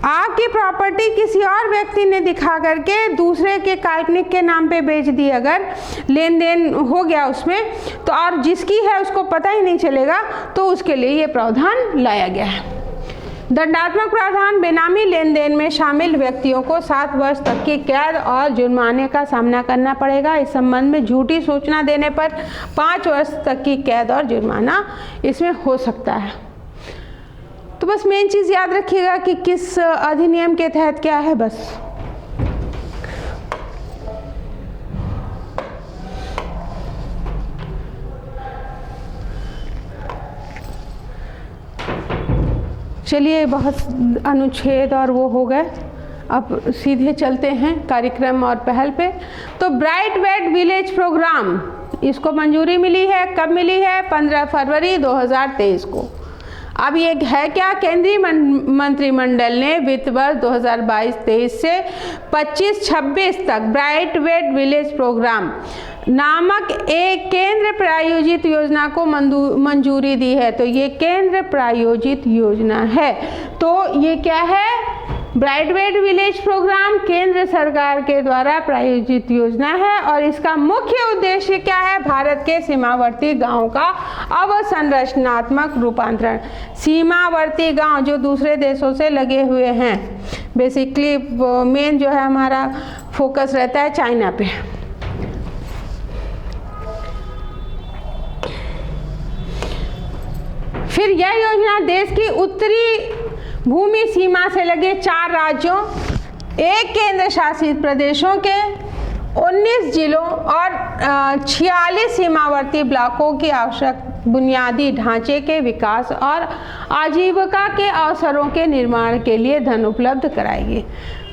आपकी प्रॉपर्टी किसी और व्यक्ति ने दिखा करके दूसरे के काल्पनिक के नाम पे बेच दी, अगर लेन देन हो गया उसमें, तो और जिसकी है उसको पता ही नहीं चलेगा, तो उसके लिए ये प्रावधान लाया गया है। दंडात्मक प्रावधान बेनामी लेन देन में शामिल व्यक्तियों को 7 वर्ष तक की कैद और जुर्माने का सामना करना पड़ेगा। इस संबंध में झूठी सूचना देने पर 5 वर्ष तक की कैद और जुर्माना इसमें हो सकता है। तो बस मेन चीज़ याद रखिएगा कि किस अधिनियम के तहत क्या है बस। चलिए, बहुत अनुच्छेद और वो हो गए, अब सीधे चलते हैं कार्यक्रम और पहल पे। तो ब्राइट वेट विलेज प्रोग्राम, इसको मंजूरी मिली है, कब मिली है? 15 फरवरी 2023 को। अब ये है क्या? केंद्रीय मंत्रिमंडल ने वित्त वर्ष 2022-23 से 25-26 तक ब्राइट वेट विलेज प्रोग्राम नामक एक केंद्र प्रायोजित योजना को मंजूरी दी है। तो ये केंद्र प्रायोजित योजना है। तो ये क्या है? ब्राइट वेट विलेज प्रोग्राम केंद्र सरकार के द्वारा प्रायोजित योजना है, और इसका मुख्य उद्देश्य क्या है? भारत के सीमावर्ती गांवों का अवसंरचनात्मक रूपांतरण। सीमावर्ती गांव जो दूसरे देशों से लगे हुए हैं, बेसिकली मेन जो है हमारा फोकस रहता है चाइना पे। फिर यह योजना देश की उत्तरी भूमि सीमा से लगे 4 राज्यों, 1 केंद्र शासित प्रदेशों के 19 जिलों और 46 सीमावर्ती ब्लॉकों की आवश्यक बुनियादी ढांचे के विकास और आजीविका के अवसरों के निर्माण के लिए धन उपलब्ध कराएगी।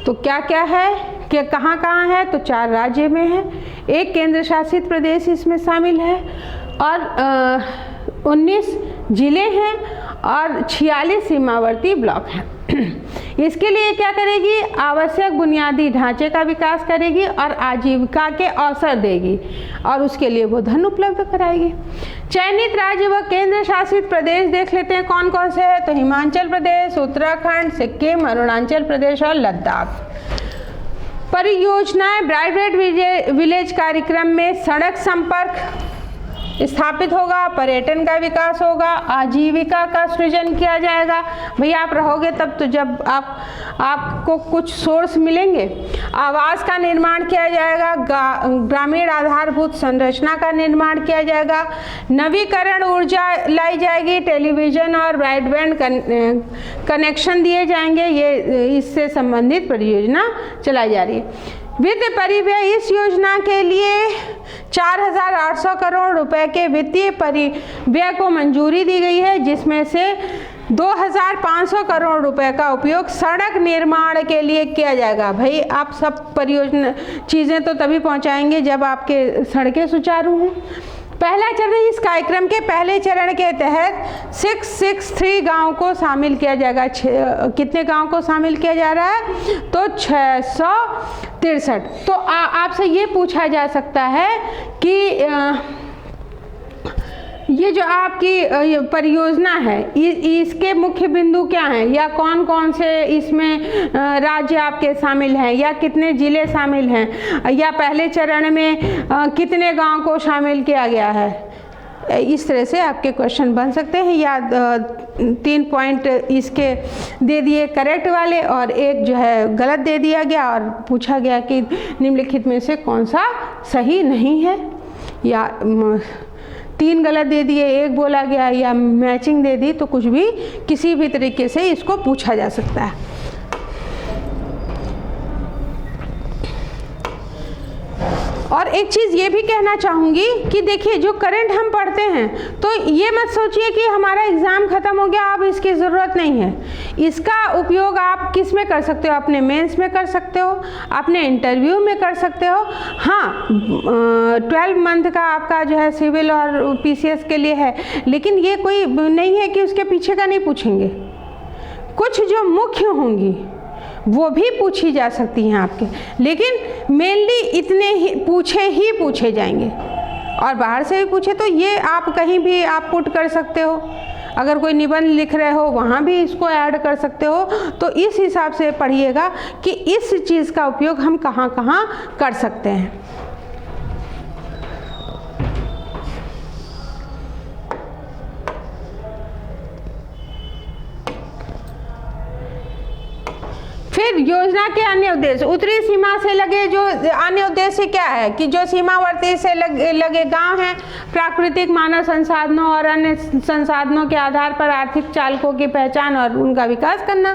तो क्या क्या है कि कहाँ कहाँ है? तो 4 राज्य में है, 1 केंद्र शासित प्रदेश इसमें शामिल है, और 19 जिले हैं और 46 सीमावर्ती ब्लॉक हैं। इसके लिए क्या करेगी? आवश्यक बुनियादी ढांचे का विकास करेगी और आजीविका के अवसर देगी और उसके लिए वो धन उपलब्ध कराएगी। चयनित राज्य व केंद्र शासित प्रदेश देख लेते हैं कौन कौन से हैं। तो हिमाचल प्रदेश, उत्तराखंड, सिक्किम, अरुणाचल प्रदेश और लद्दाख। परियोजनाएं ब्राइट विलेज कार्यक्रम में सड़क संपर्क स्थापित होगा, पर्यटन का विकास होगा, आजीविका का सृजन किया जाएगा। भैया आप रहोगे तब तो जब आपको कुछ सोर्स मिलेंगे। आवास का निर्माण किया जाएगा, ग्रामीण आधारभूत संरचना का निर्माण किया जाएगा, नवीकरण ऊर्जा लाई जाएगी, टेलीविजन और ब्रॉडबैंड कनेक्शन दिए जाएंगे। ये इससे संबंधित परियोजना चलाई जा रही है। वित्त परिव्यय इस योजना के लिए 4,800 करोड़ रुपए के वित्तीय परिव्यय को मंजूरी दी गई है, जिसमें से 2,500 करोड़ रुपए का उपयोग सड़क निर्माण के लिए किया जाएगा। भाई आप सब परियोजना चीज़ें तो तभी पहुंचाएंगे जब आपके सड़कें सुचारू हों। पहला चरण, इस कार्यक्रम के पहले चरण के तहत 663 गाँव को शामिल किया जाएगा। कितने गाँव को शामिल किया जा रहा है? तो 663। तो आपसे ये पूछा जा सकता है कि ये जो आपकी परियोजना है इसके मुख्य बिंदु क्या हैं, या कौन कौन से इसमें राज्य आपके शामिल हैं, या कितने जिले शामिल हैं, या पहले चरण में कितने गांव को शामिल किया गया है। इस तरह से आपके क्वेश्चन बन सकते हैं। या 3 पॉइंट इसके दे दिए करेक्ट वाले और एक जो है गलत दे दिया गया और पूछा गया कि निम्नलिखित में से कौन सा सही नहीं है, या 3 गलत दे दिए, 1 बोला गया, या मैचिंग दे दी। तो कुछ भी किसी भी तरीके से इसको पूछा जा सकता है। और एक चीज़ ये भी कहना चाहूँगी कि देखिए जो करंट हम पढ़ते हैं तो ये मत सोचिए कि हमारा एग्ज़ाम ख़त्म हो गया अब इसकी ज़रूरत नहीं है। इसका उपयोग आप किस में कर सकते हो? अपने मेंस में कर सकते हो, अपने इंटरव्यू में कर सकते हो। हाँ 12 मंथ का आपका जो है सिविल और PCS के लिए है, लेकिन ये कोई नहीं है कि उसके पीछे का नहीं पूछेंगे। कुछ जो मुख्य होंगी वो भी पूछी जा सकती हैं आपके, लेकिन मेनली इतने ही पूछे जाएंगे। और बाहर से भी पूछे तो ये आप कहीं भी आप पुट कर सकते हो। अगर कोई निबंध लिख रहे हो वहाँ भी इसको ऐड कर सकते हो। तो इस हिसाब से पढ़िएगा कि इस चीज़ का उपयोग हम कहाँ कहाँ कर सकते हैं। फिर योजना के अन्य उद्देश्य, उत्तरी सीमा से लगे जो अन्य उद्देश्य क्या है कि जो सीमावर्ती से लगे गांव हैं, प्राकृतिक मानव संसाधनों और अन्य संसाधनों के आधार पर आर्थिक चालकों की पहचान और उनका विकास करना,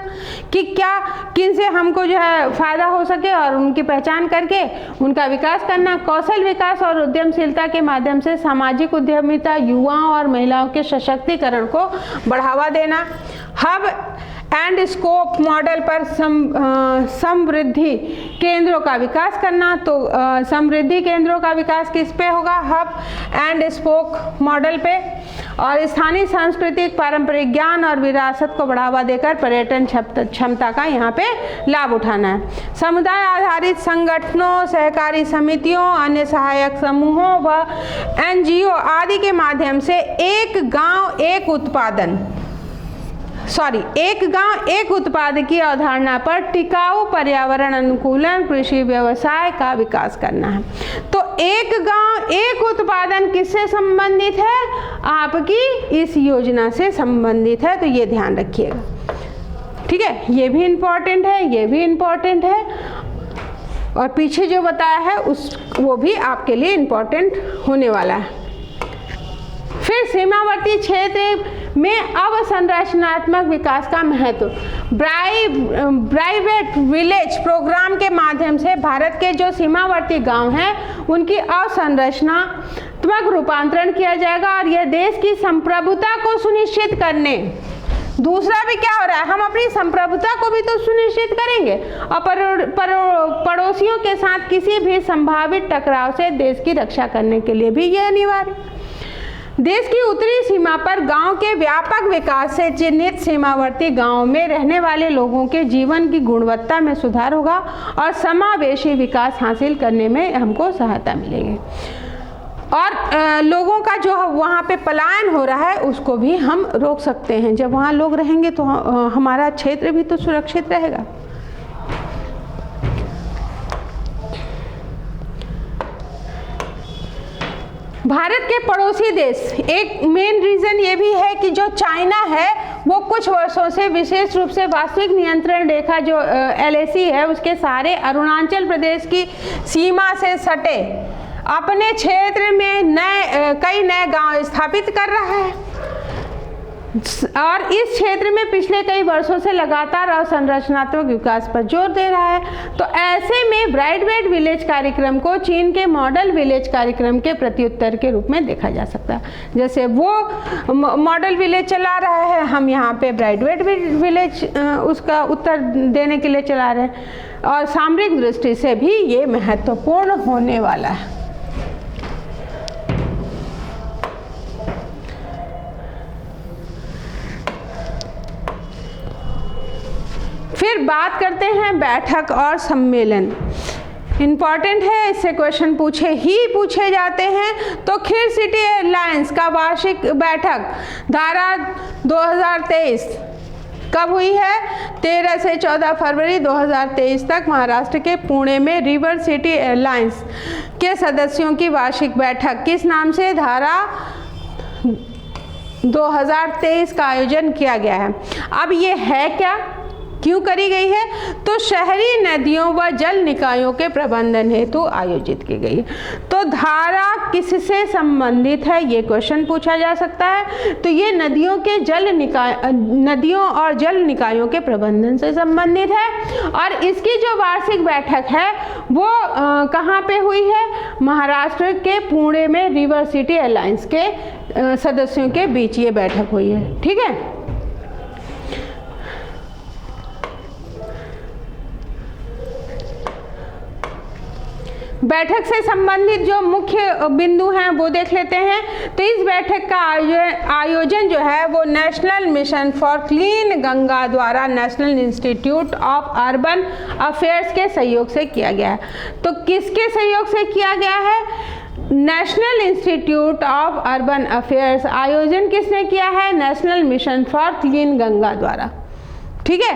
कि क्या किन से हमको जो है फायदा हो सके और उनकी पहचान करके उनका विकास करना। कौशल विकास और उद्यमशीलता के माध्यम से सामाजिक उद्यमिता, युवाओं और महिलाओं के सशक्तिकरण को बढ़ावा देना। हब एंड स्कोप मॉडल पर समृद्धि केंद्रों का विकास करना। तो समृद्धि केंद्रों का विकास किस पे होगा? हब एंड स्पोक मॉडल पे। और स्थानीय सांस्कृतिक पारंपरिक ज्ञान और विरासत को बढ़ावा देकर पर्यटन क्षमता का यहाँ पे लाभ उठाना है। समुदाय आधारित संगठनों, सहकारी समितियों, अन्य सहायक समूहों व NGO आदि के माध्यम से एक गांव एक उत्पाद की अवधारणा पर टिकाऊ पर्यावरण अनुकूलन कृषि व्यवसाय का विकास करना है। तो एक गांव एक उत्पादन किससे संबंधित है? आपकी इस योजना से संबंधित है। तो ये ध्यान रखिएगा, ठीक है। ये भी इम्पोर्टेंट है, ये भी इम्पोर्टेंट है, और पीछे जो बताया है वो भी आपके लिए इम्पोर्टेंट होने वाला है। फिर सीमावर्ती क्षेत्र में अवसंरचनात्मक विकास का महत्व। ब्राइट विलेज प्रोग्राम के माध्यम से भारत के जो सीमावर्ती गांव हैं उनकी अवसंरचनात्मक रूपांतरण किया जाएगा, और यह देश की संप्रभुता को सुनिश्चित करने। दूसरा भी क्या हो रहा है, हम अपनी संप्रभुता को भी तो सुनिश्चित करेंगे, और पड़ोसियों के साथ किसी भी संभावित टकराव से देश की रक्षा करने के लिए भी यह अनिवार्य। देश की उत्तरी सीमा पर गांव के व्यापक विकास से चिन्हित सीमावर्ती गांवों में रहने वाले लोगों के जीवन की गुणवत्ता में सुधार होगा और समावेशी विकास हासिल करने में हमको सहायता मिलेगी। और लोगों का जो वहाँ पे पलायन हो रहा है उसको भी हम रोक सकते हैं। जब वहाँ लोग रहेंगे तो हमारा क्षेत्र भी तो सुरक्षित रहेगा। भारत के पड़ोसी देश, एक मेन रीज़न ये भी है कि जो चाइना है वो कुछ वर्षों से विशेष रूप से वास्तविक नियंत्रण रेखा जो LAC है उसके सहारे अरुणाचल प्रदेश की सीमा से सटे अपने क्षेत्र में कई नए गांव स्थापित कर रहा है और इस क्षेत्र में पिछले कई वर्षों से लगातार अवसंरचनात्मक विकास पर जोर दे रहा है। तो ऐसे में ब्राइटवेट विलेज कार्यक्रम को चीन के मॉडल विलेज कार्यक्रम के प्रत्युत्तर के रूप में देखा जा सकता है। जैसे वो मॉडल विलेज चला रहा है, हम यहाँ पे ब्राइटवेट विलेज उसका उत्तर देने के लिए चला रहे हैं और सामरिक दृष्टि से भी ये महत्वपूर्ण होने वाला है। फिर बात करते हैं बैठक और सम्मेलन। इम्पॉर्टेंट है, इससे क्वेश्चन पूछे जाते हैं। तो खीर सिटी एयरलाइंस का वार्षिक बैठक धारा 2023 कब हुई है? 13 से 14 फरवरी 2023 तक महाराष्ट्र के पुणे में रिवर सिटी एयरलाइंस के सदस्यों की वार्षिक बैठक किस नाम से? धारा 2023 का आयोजन किया गया है। अब ये है क्या, क्यों करी गई है? तो शहरी नदियों व जल निकायों के प्रबंधन हेतु आयोजित की गई है। तो धारा किससे संबंधित है, ये क्वेश्चन पूछा जा सकता है। तो ये नदियों और जल निकायों के प्रबंधन से संबंधित है और इसकी जो वार्षिक बैठक है वो कहाँ पे हुई है? महाराष्ट्र के पुणे में रिवर सिटी एयरलाइंस के सदस्यों के बीच ये बैठक हुई है। ठीक है। बैठक से संबंधित जो मुख्य बिंदु हैं वो देख लेते हैं। तो इस बैठक का आयोजन जो है वो national mission for clean Ganga द्वारा national institute of urban affairs के सहयोग से किया गया है। तो किसके सहयोग से किया गया है? National institute of urban affairs. आयोजन किसने किया है? National mission for clean Ganga द्वारा। ठीक है,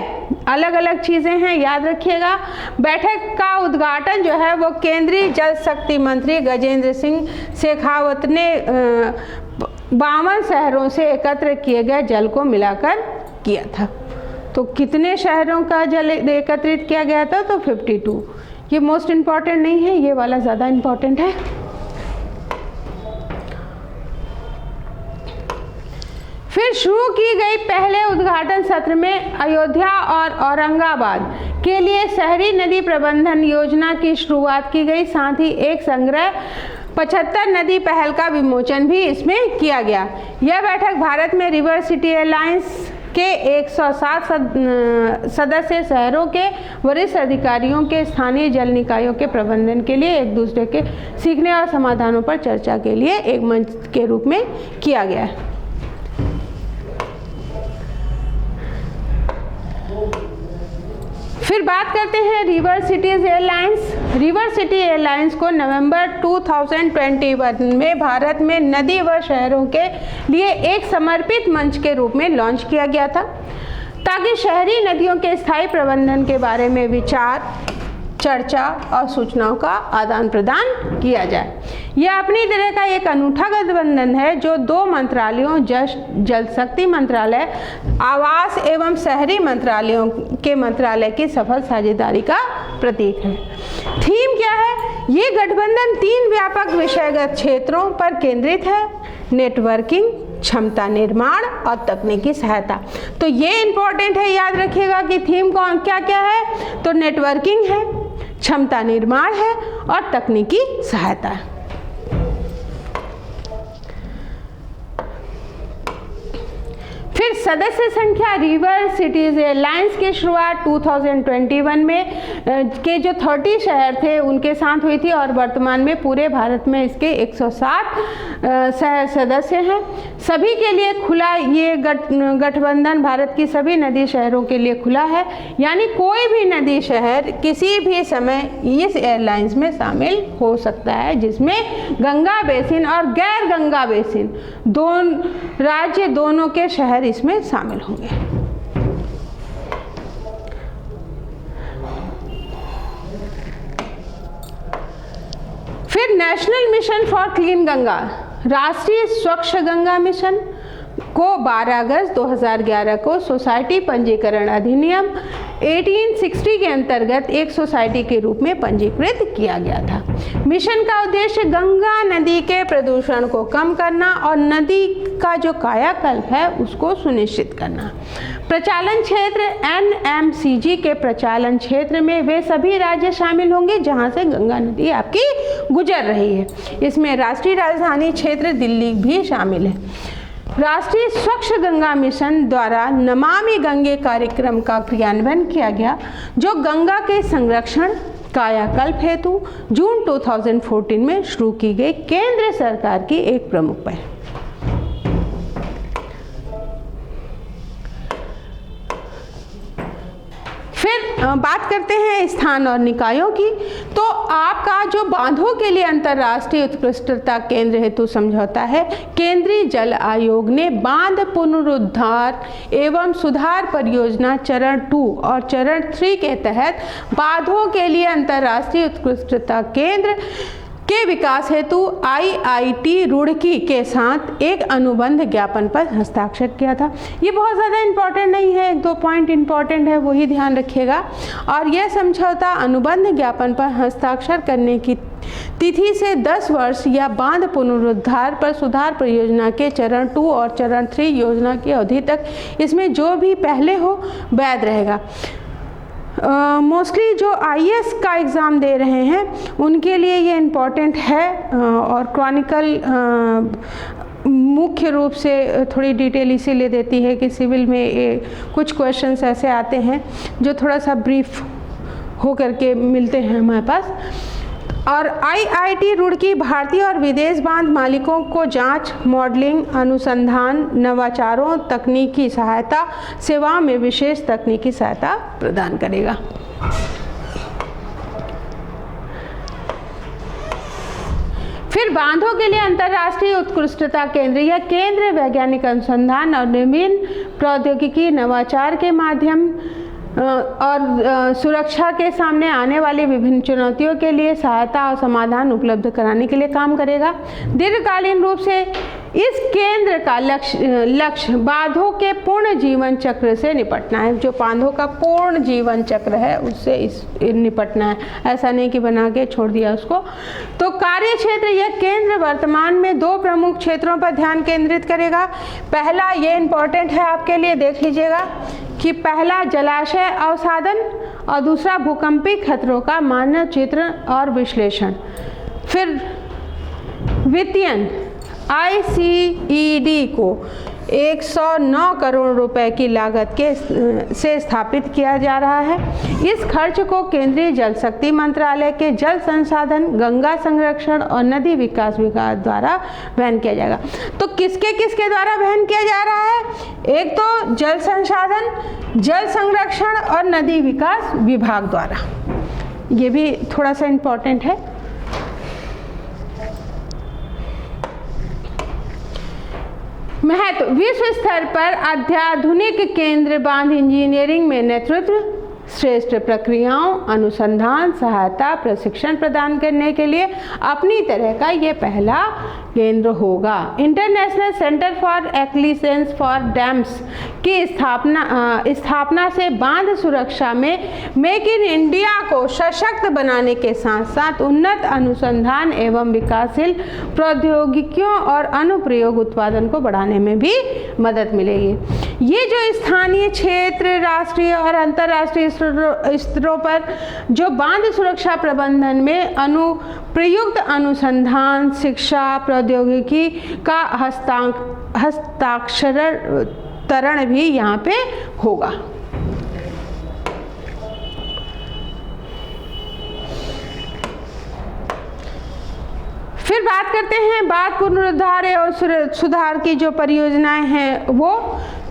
अलग अलग चीज़ें हैं, याद रखिएगा। बैठक का उद्घाटन जो है वो केंद्रीय जल शक्ति मंत्री गजेंद्र सिंह शेखावत ने 52 शहरों से एकत्र किए गए जल को मिलाकर किया था। तो कितने शहरों का जल एकत्रित किया गया था? तो 52। ये मोस्ट इम्पॉर्टेंट नहीं है, ये वाला ज़्यादा इम्पॉर्टेंट है। फिर शुरू की गई पहले उद्घाटन सत्र में अयोध्या और औरंगाबाद के लिए शहरी नदी प्रबंधन योजना की शुरुआत की गई। साथ ही एक संग्रह 75 नदी पहल का विमोचन भी इसमें किया गया। यह बैठक भारत में रिवर सिटी एयरलाइंस के 107 सदस्य शहरों के वरिष्ठ अधिकारियों के स्थानीय जल निकायों के प्रबंधन के लिए एक दूसरे के सीखने और समाधानों पर चर्चा के लिए एक मंच के रूप में किया गया है। फिर बात करते हैं river cities airlines. River city airlines को नवंबर 2021 में भारत में नदी व शहरों के लिए एक समर्पित मंच के रूप में लॉन्च किया गया था ताकि शहरी नदियों के स्थायी प्रबंधन के बारे में विचार, चर्चा और सूचनाओं का आदान प्रदान किया जाए। यह अपनी तरह का एक अनूठा गठबंधन है जो 2 मंत्रालयों जल शक्ति मंत्रालय, आवास एवं शहरी मंत्रालयों के मंत्रालय की सफल साझेदारी का प्रतीक है। थीम क्या है? ये गठबंधन 3 व्यापक विषयगत क्षेत्रों पर केंद्रित है: नेटवर्किंग, क्षमता निर्माण और तकनीकी सहायता। तो ये इंपॉर्टेंट है, याद रखिएगा कि थीम कौन क्या क्या है। तो नेटवर्किंग है, क्षमता निर्माण है और तकनीकी सहायता है। फिर फिर सदस्य संख्या रिवर सिटीज एयरलाइंस की शुरुआत 2021 में के जो 30 शहर थे उनके साथ हुई थी और वर्तमान में पूरे भारत में इसके 107 शहर सदस्य हैं। सभी के लिए खुला, ये गठबंधन भारत की सभी नदी शहरों के लिए खुला है, यानी कोई भी नदी शहर किसी भी समय इस एयरलाइंस में शामिल हो सकता है, जिसमें गंगा बेसिन और गैर गंगा बेसिन दोनों राज्य, दोनों के शहर इसमें शामिल होंगे। फिर national mission for clean Ganga, राष्ट्रीय स्वच्छ गंगा मिशन को 12 अगस्त 2011 को सोसाइटी पंजीकरण अधिनियम 1860 के अंतर्गत एक सोसाइटी के रूप में पंजीकृत किया गया था। मिशन का उद्देश्य गंगा नदी के प्रदूषण को कम करना और नदी का जो कायाकल्प है उसको सुनिश्चित करना। प्रचालन क्षेत्र NMCG के प्रचालन क्षेत्र में वे सभी राज्य शामिल होंगे जहां से गंगा नदी आपकी गुजर रही है। इसमें राष्ट्रीय राजधानी क्षेत्र दिल्ली भी शामिल है। राष्ट्रीय स्वच्छ गंगा मिशन द्वारा नमामि गंगे कार्यक्रम का क्रियान्वयन किया गया, जो गंगा के संरक्षण कायाकल्प हेतु जून 2014 में शुरू की गई केंद्र सरकार की एक प्रमुख पहल। फिर बात करते हैं स्थान और निकायों की। तो आपका जो बांधों के लिए अंतर्राष्ट्रीय उत्कृष्टता केंद्र हेतु समझौता है, केंद्रीय जल आयोग ने बांध पुनरुद्धार एवं सुधार परियोजना चरण 2 और चरण 3 के तहत बांधों के लिए अंतर्राष्ट्रीय उत्कृष्टता केंद्र के विकास हेतु IIT रुड़की के साथ एक अनुबंध ज्ञापन पर हस्ताक्षर किया था। ये बहुत ज़्यादा इम्पॉर्टेंट नहीं है, 1-2 पॉइंट इम्पॉर्टेंट है, वही ध्यान रखिएगा। और यह समझौता अनुबंध ज्ञापन पर हस्ताक्षर करने की तिथि से 10 वर्ष या बांध पुनरुद्धार पर सुधार परियोजना के चरण 2 और चरण 3 योजना की अवधि तक इसमें जो भी पहले हो वैध रहेगा। मोस्टली जो IAS का एग्ज़ाम दे रहे हैं उनके लिए ये इम्पॉर्टेंट है। और क्रॉनिकल मुख्य रूप से थोड़ी डिटेल इसीलिए देती है कि सिविल में कुछ क्वेश्चंस ऐसे आते हैं जो थोड़ा सा ब्रीफ हो करके मिलते हैं हमारे पास। और IIT रुड़की भारतीय और विदेश बांध मालिकों को जांच, मॉडलिंग, अनुसंधान, नवाचारों, तकनीकी सहायता, सेवाओं में विशेष तकनीकी सहायता प्रदान करेगा। फिर बांधों के लिए अंतर्राष्ट्रीय उत्कृष्टता केंद्र, यह केंद्र वैज्ञानिक अनुसंधान और विभिन्न प्रौद्योगिकी नवाचार के माध्यम और सुरक्षा के सामने आने वाली विभिन्न चुनौतियों के लिए सहायता और समाधान उपलब्ध कराने के लिए काम करेगा। दीर्घकालीन रूप से इस केंद्र का लक्ष्य बांधों के पूर्ण जीवन चक्र से निपटना है। जो बांधों का पूर्ण जीवन चक्र है उससे निपटना है, ऐसा नहीं कि बना के छोड़ दिया उसको। तो कार्य क्षेत्र, यह केंद्र वर्तमान में 2 प्रमुख क्षेत्रों पर ध्यान केंद्रित करेगा। पहला, ये इम्पोर्टेंट है आपके लिए, देख लीजिएगा कि पहला जलाशय अवसादन और दूसरा भूकंपीय खतरों का मानचित्र और विश्लेषण। फिर वित्तीयन, ICED को 109 करोड़ रुपए की लागत से स्थापित किया जा रहा है। इस खर्च को केंद्रीय जल शक्ति मंत्रालय के जल संसाधन, गंगा संरक्षण और नदी विकास विभाग द्वारा वहन किया जाएगा। तो किसके द्वारा वहन किया जा रहा है? एक तो जल संसाधन, जल संरक्षण और नदी विकास विभाग द्वारा। ये भी थोड़ा सा इम्पोर्टेंट है। महत्व, विश्व स्तर पर अत्याधुनिक केंद्र बांध इंजीनियरिंग में नेतृत्व, श्रेष्ठ प्रक्रियाओं, अनुसंधान, सहायता, प्रशिक्षण प्रदान करने के लिए अपनी तरह का ये पहला केंद्र होगा। International centre for excellence for dams की स्थापना से बांध सुरक्षा में मेक इन इंडिया को सशक्त बनाने के साथ साथ उन्नत अनुसंधान एवं विकासशील प्रौद्योगिकियों और अनुप्रयोग उत्पादन को बढ़ाने में भी मदद मिलेगी। ये जो स्थानीय क्षेत्र, राष्ट्रीय और अंतर्राष्ट्रीय स्तरों पर जो बांध सुरक्षा प्रबंधन में अनुप्रयुक्त अनुसंधान, शिक्षा, प्रौद्योगिकी का तरण भी यहाँ पे होगा। फिर बात करते हैं बात पुनरुद्धार और सुधार की जो परियोजनाएं हैं वो,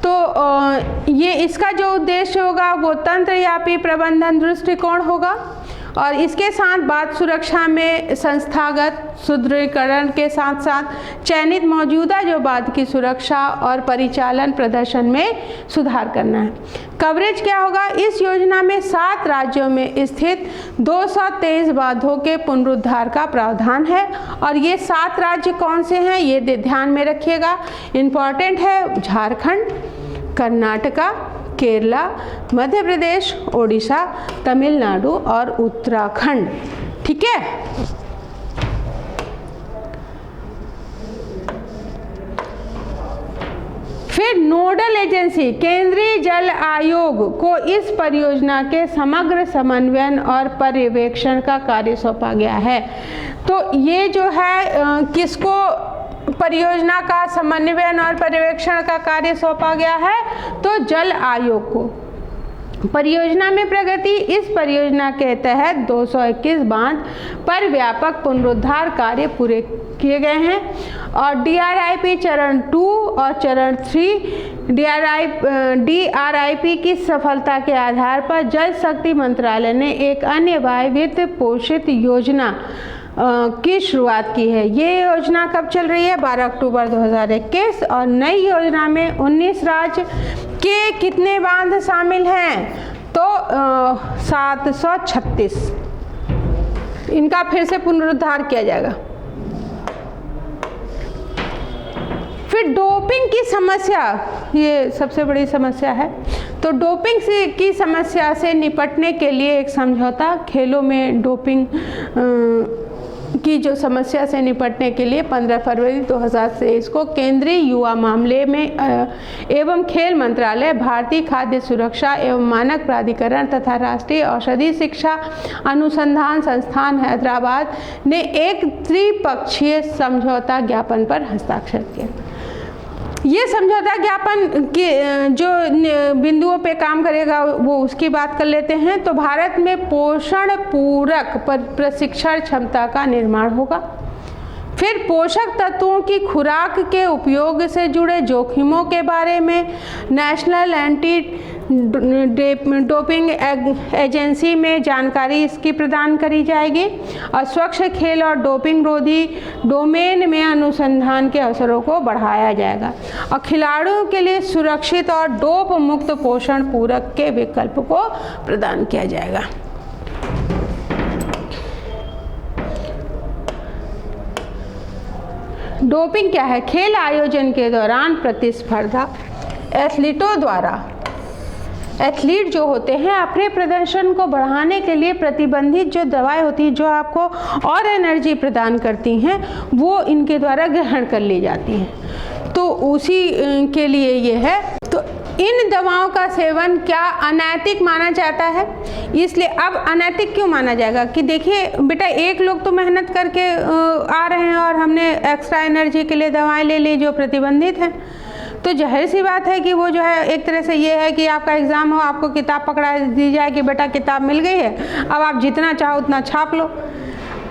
तो ये इसका जो उद्देश्य होगा वो तंत्रव्यापी प्रबंधन दृष्टिकोण होगा और इसके साथ बात सुरक्षा में संस्थागत सुदृढ़ीकरण के साथ साथ चयनित मौजूदा जो बांध की सुरक्षा और परिचालन प्रदर्शन में सुधार करना है। कवरेज क्या होगा, इस योजना में 7 राज्यों में स्थित 223 बांधों के पुनरुद्धार का प्रावधान है और ये 7 राज्य कौन से हैं ये ध्यान में रखिएगा, इम्पॉर्टेंट है। झारखंड, कर्नाटका, केरला, मध्य प्रदेश, ओडिशा, तमिलनाडु और उत्तराखंड। ठीक है, फिर नोडल एजेंसी केंद्रीय जल आयोग को इस परियोजना के समग्र समन्वयन और पर्यवेक्षण का कार्य सौंपा गया है। तो ये जो है किसको परियोजना का समन्वयन और पर्यवेक्षण का कार्य सौंपा गया है, तो जल आयोग को। परियोजना में प्रगति, इस परियोजना के तहत 221 बांध पर व्यापक पुनरुद्धार कार्य पूरे किए गए हैं और DRIP चरण 2 और चरण 3 DRIP की सफलता के आधार पर जल शक्ति मंत्रालय ने एक अन्य वित्त पोषित योजना की शुरुआत की है। ये योजना कब चल रही है, 12 अक्टूबर 2021 और नई योजना में 19 राज्य के कितने बांध शामिल हैं, तो 736 इनका फिर से पुनरुद्धार किया जाएगा। फिर डोपिंग की समस्या, ये सबसे बड़ी समस्या है। तो डोपिंग की समस्या से निपटने के लिए एक समझौता, खेलों में डोपिंग की जो समस्या से निपटने के लिए 15 फरवरी 2023 को केंद्रीय युवा मामले में एवं खेल मंत्रालय, भारतीय खाद्य सुरक्षा एवं मानक प्राधिकरण तथा राष्ट्रीय औषधि शिक्षा अनुसंधान संस्थान हैदराबाद ने एक त्रिपक्षीय समझौता ज्ञापन पर हस्ताक्षर किया। ये समझौता ज्ञापन के जो बिंदुओं पे काम करेगा वो उसकी बात कर लेते हैं। तो भारत में पोषण पूरक प्रशिक्षण क्षमता का निर्माण होगा। फिर पोषक तत्वों की खुराक के उपयोग से जुड़े जोखिमों के बारे में नेशनल एंटी डोपिंग एजेंसी में जानकारी इसकी प्रदान करी जाएगी और स्वच्छ खेल और डोपिंग रोधी डोमेन में अनुसंधान के अवसरों को बढ़ाया जाएगा और खिलाड़ियों के लिए सुरक्षित और डोप मुक्त पोषण पूरक के विकल्प को प्रदान किया जाएगा। डोपिंग क्या है? खेल आयोजन के दौरान प्रतिस्पर्धा एथलीटों द्वारा, एथलीट जो होते हैं अपने प्रदर्शन को बढ़ाने के लिए प्रतिबंधित जो दवाएं होती हैं जो आपको और एनर्जी प्रदान करती हैं वो इनके द्वारा ग्रहण कर ली जाती हैं, तो उसी के लिए ये है। तो इन दवाओं का सेवन क्या अनैतिक माना जाता है? इसलिए अब अनैतिक क्यों माना जाएगा कि देखिए बेटा एक लोग तो मेहनत करके आ रहे हैं और हमने एक्स्ट्रा एनर्जी के लिए दवाएं ले ली जो प्रतिबंधित हैं, तो जाहिर सी बात है कि वो जो है एक तरह से ये है कि आपका एग्ज़ाम हो, आपको किताब पकड़ा दी जाए कि बेटा किताब मिल गई है, अब आप जितना चाहो उतना छाप लो।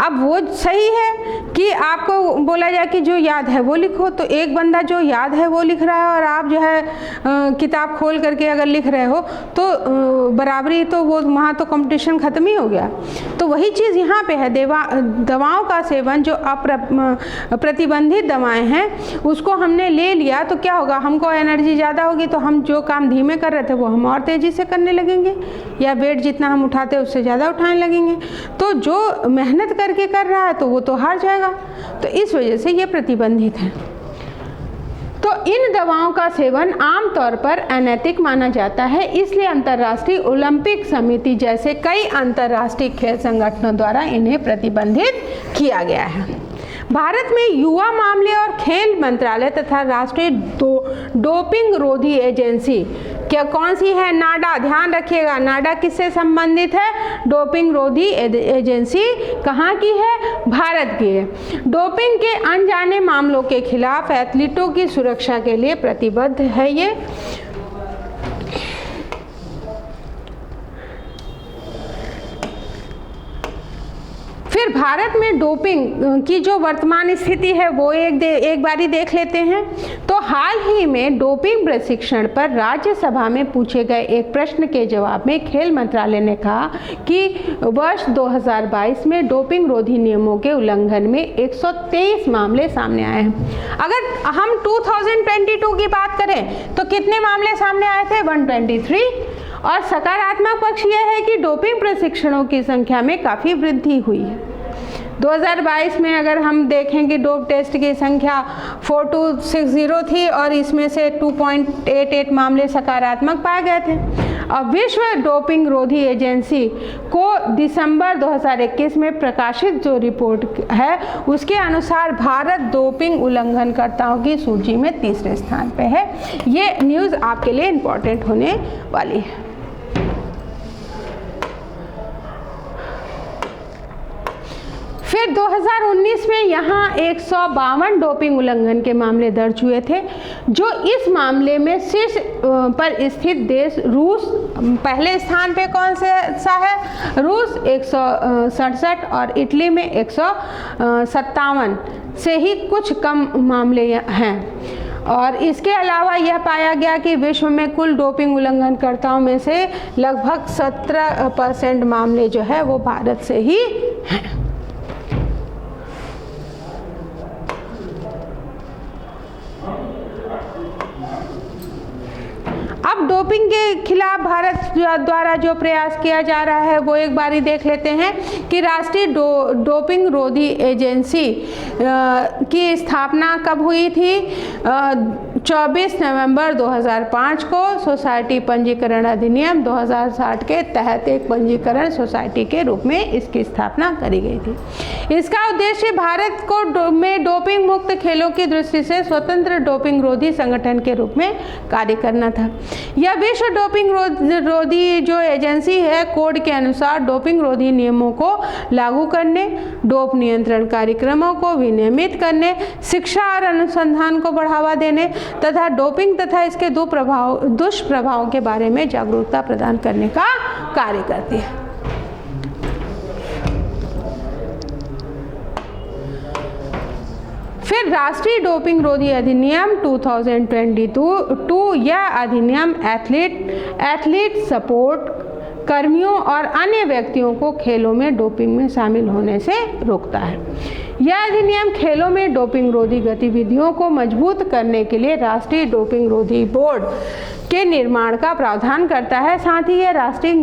अब वो सही है कि आपको बोला जाए कि जो याद है वो लिखो, तो एक बंदा जो याद है वो लिख रहा है और आप जो है किताब खोल करके अगर लिख रहे हो तो बराबरी, तो वो वहाँ तो कंपटीशन ख़त्म ही हो गया। तो वही चीज़ यहाँ पे है, दवाओं का सेवन जो प्रतिबंधित दवाएं हैं उसको हमने ले लिया तो क्या होगा, हमको एनर्जी ज़्यादा होगी तो हम जो काम धीमे कर रहे थे वो हम और तेज़ी से करने लगेंगे या वेट जितना हम उठाते हैं उससे ज़्यादा उठाने लगेंगे। तो जो मेहनत करके कर रहा है तो वो तो हार जाएगा, तो इस वजह से ये प्रतिबंधित है। तो इन दवाओं का सेवन आमतौर पर अनैतिक माना जाता है, इसलिए अंतर्राष्ट्रीय ओलंपिक समिति जैसे कई अंतर्राष्ट्रीय खेल संगठनों द्वारा इन्हें प्रतिबंधित किया गया है। भारत में युवा मामले और खेल मंत्रालय तथा राष्ट्रीय डोपिंग रोधी एजेंसी क्या कौन सी है? नाडा। ध्यान रखिएगा, नाडा किससे संबंधित है? डोपिंग रोधी एजेंसी कहाँ की है? भारत की है। डोपिंग के अनजाने मामलों के खिलाफ एथलीटों की सुरक्षा के लिए प्रतिबद्ध है ये। फिर भारत में डोपिंग की जो वर्तमान स्थिति है वो एक बारी देख लेते हैं। तो हाल ही में डोपिंग प्रशिक्षण पर राज्यसभा में पूछे गए एक प्रश्न के जवाब में खेल मंत्रालय ने कहा कि वर्ष 2022 में डोपिंग रोधी नियमों के उल्लंघन में 123 मामले सामने आए हैं। अगर हम 2022 की बात करें तो कितने मामले सामने आए थे? 123। और सकारात्मक पक्ष यह है कि डोपिंग प्रशिक्षणों की संख्या में काफ़ी वृद्धि हुई है। 2022 में अगर हम देखें कि डोप टेस्ट की संख्या 4260 थी और इसमें से 2.88 मामले सकारात्मक पाए गए थे। अब विश्व डोपिंग रोधी एजेंसी को दिसंबर 2021 में प्रकाशित जो रिपोर्ट है उसके अनुसार भारत डोपिंग उल्लंघनकर्ताओं की सूची में तीसरे स्थान पे है। ये न्यूज़ आपके लिए इम्पोर्टेंट होने वाली है। फिर 2019 में यहाँ 152 डोपिंग उल्लंघन के मामले दर्ज हुए थे, जो इस मामले में शीर्ष पर स्थित देश रूस पहले स्थान पे कौन सा है? रूस 167 और इटली में 157 से ही कुछ कम मामले हैं। और इसके अलावा यह पाया गया कि विश्व में कुल डोपिंग उल्लंघनकर्ताओं में से लगभग 17% मामले जो है वो भारत से ही हैं। अब डोपिंग के खिलाफ भारत द्वारा जो प्रयास किया जा रहा है वो एक बारी देख लेते हैं कि राष्ट्रीय डोपिंग रोधी एजेंसी की स्थापना कब हुई थी? 24 नवंबर 2005 को सोसाइटी पंजीकरण अधिनियम 2060 के तहत एक पंजीकरण सोसाइटी के रूप में इसकी स्थापना करी गई थी। इसका उद्देश्य भारत को में डोपिंग मुक्त खेलों की दृष्टि से स्वतंत्र डोपिंग रोधी संगठन के रूप में कार्य करना था। यह विश्व डोपिंग रोधी जो एजेंसी है कोड के अनुसार डोपिंग रोधी नियमों को लागू करने, डोप नियंत्रण कार्यक्रमों को विनियमित करने, शिक्षा और अनुसंधान को बढ़ावा देने तथा डोपिंग तथा इसके दुष्प्रभावों के बारे में जागरूकता प्रदान करने का कार्य करती है। फिर राष्ट्रीय डोपिंग रोधी अधिनियम 2022 यह अधिनियम एथलीट सपोर्ट कर्मियों और अन्य व्यक्तियों को खेलों में डोपिंग में शामिल होने से रोकता है। यह अधिनियम खेलों में डोपिंग रोधी गतिविधियों को मजबूत करने के लिए राष्ट्रीय डोपिंग रोधी बोर्ड के निर्माण का प्रावधान करता है। साथ ही यह राष्ट्रीय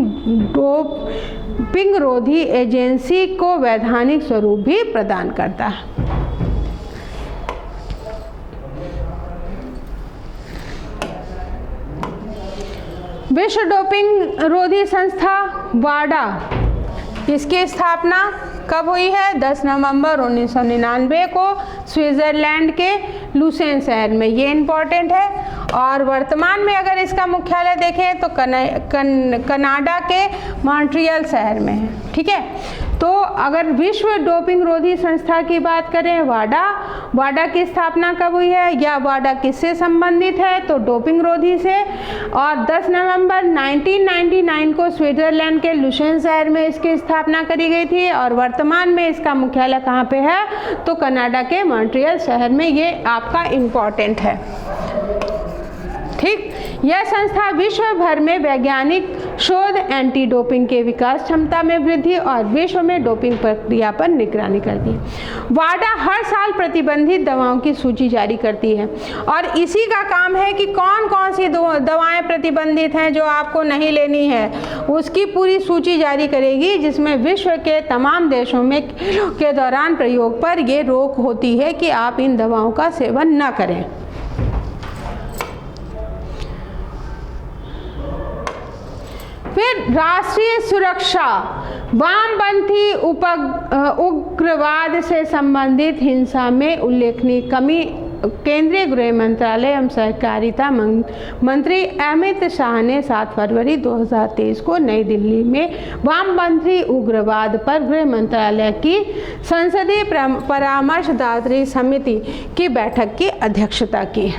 डोपिंग रोधी एजेंसी को वैधानिक स्वरूप भी प्रदान करता है। विश्व डोपिंग रोधी संस्था वाडा, इसकी स्थापना कब हुई है? 10 नवंबर 1999 को स्विट्जरलैंड के लुसेन शहर में। ये इम्पोर्टेंट है। और वर्तमान में अगर इसका मुख्यालय देखें तो कनाडा के मॉन्ट्रियल शहर में है। ठीक है। तो अगर विश्व डोपिंग रोधी संस्था की बात करें वाडा की स्थापना कब हुई है या वाडा किससे संबंधित है? तो डोपिंग रोधी से। और 10 नवंबर 1999 को स्विट्जरलैंड के लुसेन शहर में इसकी स्थापना करी गई थी। और वर्तमान में इसका मुख्यालय कहाँ पे है? तो कनाडा के मॉन्ट्रियल शहर में। ये आपका इम्पोर्टेंट है। ठीक। यह संस्था विश्व भर में वैज्ञानिक शोध, एंटी डोपिंग के विकास क्षमता में वृद्धि और विश्व में डोपिंग प्रक्रिया पर निगरानी करती है। वाडा हर साल प्रतिबंधित दवाओं की सूची जारी करती है और इसी का काम है कि कौन कौन सी दवाएं प्रतिबंधित हैं जो आपको नहीं लेनी है, उसकी पूरी सूची जारी करेगी, जिसमें विश्व के तमाम देशों में के दौरान प्रयोग पर यह रोक होती है कि आप इन दवाओं का सेवन न करें। फिर राष्ट्रीय सुरक्षा, वामपंथी उग्रवाद से संबंधित हिंसा में उल्लेखनीय कमी। केंद्रीय गृह मंत्रालय एवं सहकारिता मंत्री अमित शाह ने 7 फरवरी 2023 को नई दिल्ली में वामपंथी उग्रवाद पर गृह मंत्रालय की संसदीय परामर्शदात्री समिति की बैठक की अध्यक्षता की।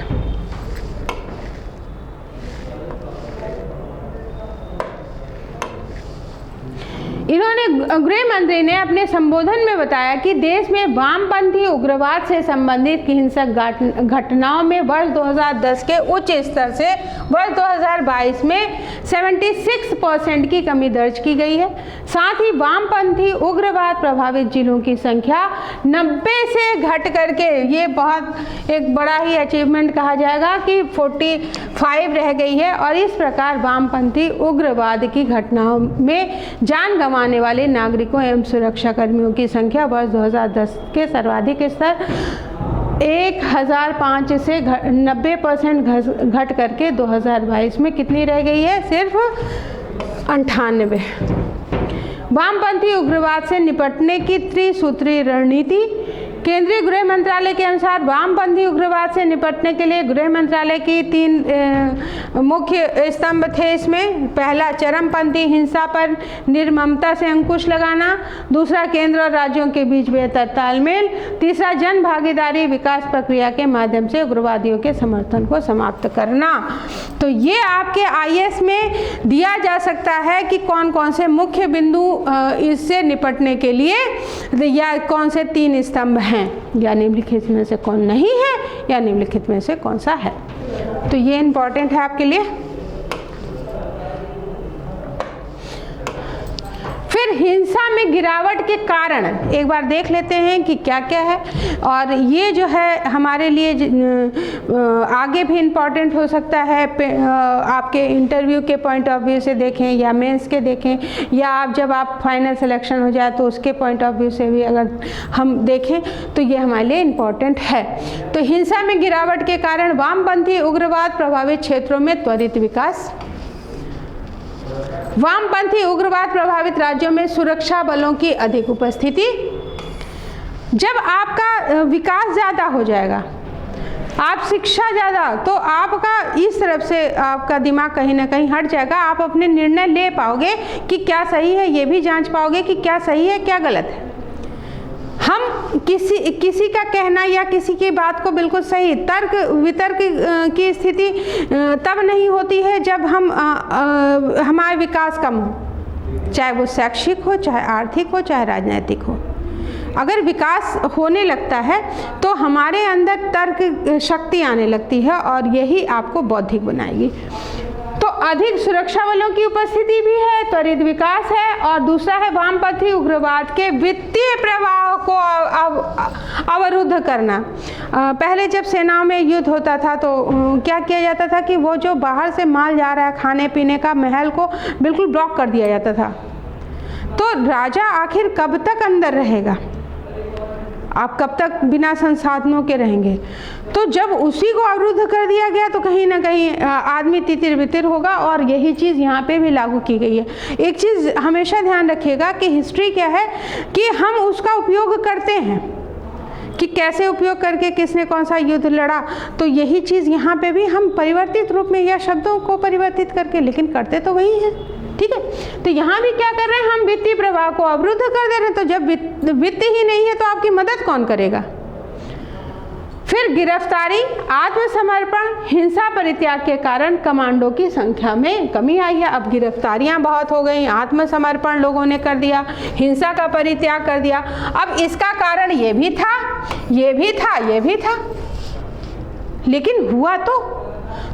इन्होंने गृह मंत्री ने अपने संबोधन में बताया कि देश में वामपंथी उग्रवाद से संबंधित हिंसक घटनाओं में वर्ष 2010 के उच्च स्तर से वर्ष 2022 में 76% की कमी दर्ज की गई है। साथ ही वामपंथी उग्रवाद प्रभावित जिलों की संख्या 90 से घट करके, ये बहुत एक बड़ा ही अचीवमेंट कहा जाएगा कि 45 रह गई है। और इस प्रकार वामपंथी उग्रवाद की घटनाओं में जान गंवाने वाले नागरिकों एवं सुरक्षा कर्मियों की संख्या वर्ष 2010 के सर्वाधिक स्तर 1005 से 90% घट करके 2022 में कितनी रह गई है? सिर्फ 98। वामपंथी उग्रवाद से निपटने की त्रिसूत्री रणनीति। केंद्रीय गृह मंत्रालय के अनुसार वामपंथी उग्रवाद से निपटने के लिए गृह मंत्रालय की 3 मुख्य स्तंभ थे। इसमें पहला, चरमपंथी हिंसा पर निर्ममता से अंकुश लगाना। दूसरा, केंद्र और राज्यों के बीच बेहतर तालमेल। तीसरा, जन भागीदारी विकास प्रक्रिया के माध्यम से उग्रवादियों के समर्थन को समाप्त करना। तो ये आपके IAS में दिया जा सकता है कि कौन कौन से मुख्य बिंदु इससे निपटने के लिए, या कौन से 3 स्तंभ हैं, या निम्नलिखित में से कौन नहीं है, या निम्नलिखित में से कौन सा है। तो ये इंपॉर्टेंट है आपके लिए। फिर हिंसा में गिरावट के कारण एक बार देख लेते हैं कि क्या क्या है। और ये जो है हमारे लिए आगे भी इम्पॉर्टेंट हो सकता है। आपके इंटरव्यू के पॉइंट ऑफ व्यू से देखें, या मेंस के देखें, या आप जब आप फाइनल सिलेक्शन हो जाए तो उसके पॉइंट ऑफ व्यू से भी अगर हम देखें तो ये हमारे लिए इम्पॉर्टेंट है। तो हिंसा में गिरावट के कारण वामपंथी उग्रवाद प्रभावित क्षेत्रों में त्वरित विकास। वामपंथी उग्रवाद प्रभावित राज्यों में सुरक्षा बलों की अधिक उपस्थिति। जब आपका विकास ज़्यादा हो जाएगा, आप शिक्षा ज़्यादा, तो आपका इस तरफ से आपका दिमाग कहीं ना कहीं हट जाएगा। आप अपने निर्णय ले पाओगे कि क्या सही है, ये भी जांच पाओगे कि क्या सही है क्या गलत है। हम किसी का कहना या किसी की बात को बिल्कुल सही, तर्क वितर्क की स्थिति तब नहीं होती है जब हमारा विकास कम हो, चाहे वो शैक्षिक हो, चाहे आर्थिक हो, चाहे राजनीतिक हो। अगर विकास होने लगता है तो हमारे अंदर तर्क शक्ति आने लगती है और यही आपको बौद्धिक बनाएगी। तो अधिक सुरक्षा बलों की उपस्थिति भी है, त्वरित विकास है, और दूसरा है वामपंथी उग्रवाद के वित्तीय प्रवाह को अवरुद्ध करना। पहले जब सेनाओं में युद्ध होता था तो क्या किया जाता था कि वो जो बाहर से माल जा रहा है, खाने पीने का, महल को बिल्कुल ब्लॉक कर दिया जाता था। तो राजा आखिर कब तक अंदर रहेगा? आप कब तक बिना संसाधनों के रहेंगे? तो जब उसी को अवरुद्ध कर दिया गया तो कहीं ना कहीं आदमी तितिर बितिर होगा, और यही चीज़ यहाँ पे भी लागू की गई है। एक चीज़ हमेशा ध्यान रखिएगा कि हिस्ट्री क्या है कि हम उसका उपयोग करते हैं, कि कैसे उपयोग करके किसने कौन सा युद्ध लड़ा। तो यही चीज़ यहाँ पे भी हम परिवर्तित रूप में या शब्दों को परिवर्तित करके, लेकिन करते तो वही हैं। ठीक है, तो यहाँ भी क्या कर रहे हैं, हम वित्तीय प्रवाह को अवरुद्ध कर दे रहे हैं। तो जब वित्त ही नहीं है तो आपकी मदद कौन करेगा? फिर गिरफ्तारी, आत्मसमर्पण। हिंसा परित्याग के कारण कमांडो की संख्या में कमी आई है। अब गिरफ्तारियां बहुत हो गई, आत्मसमर्पण लोगों ने कर दिया, हिंसा का परित्याग कर दिया। अब इसका कारण ये भी था, ये भी था, ये भी था, लेकिन हुआ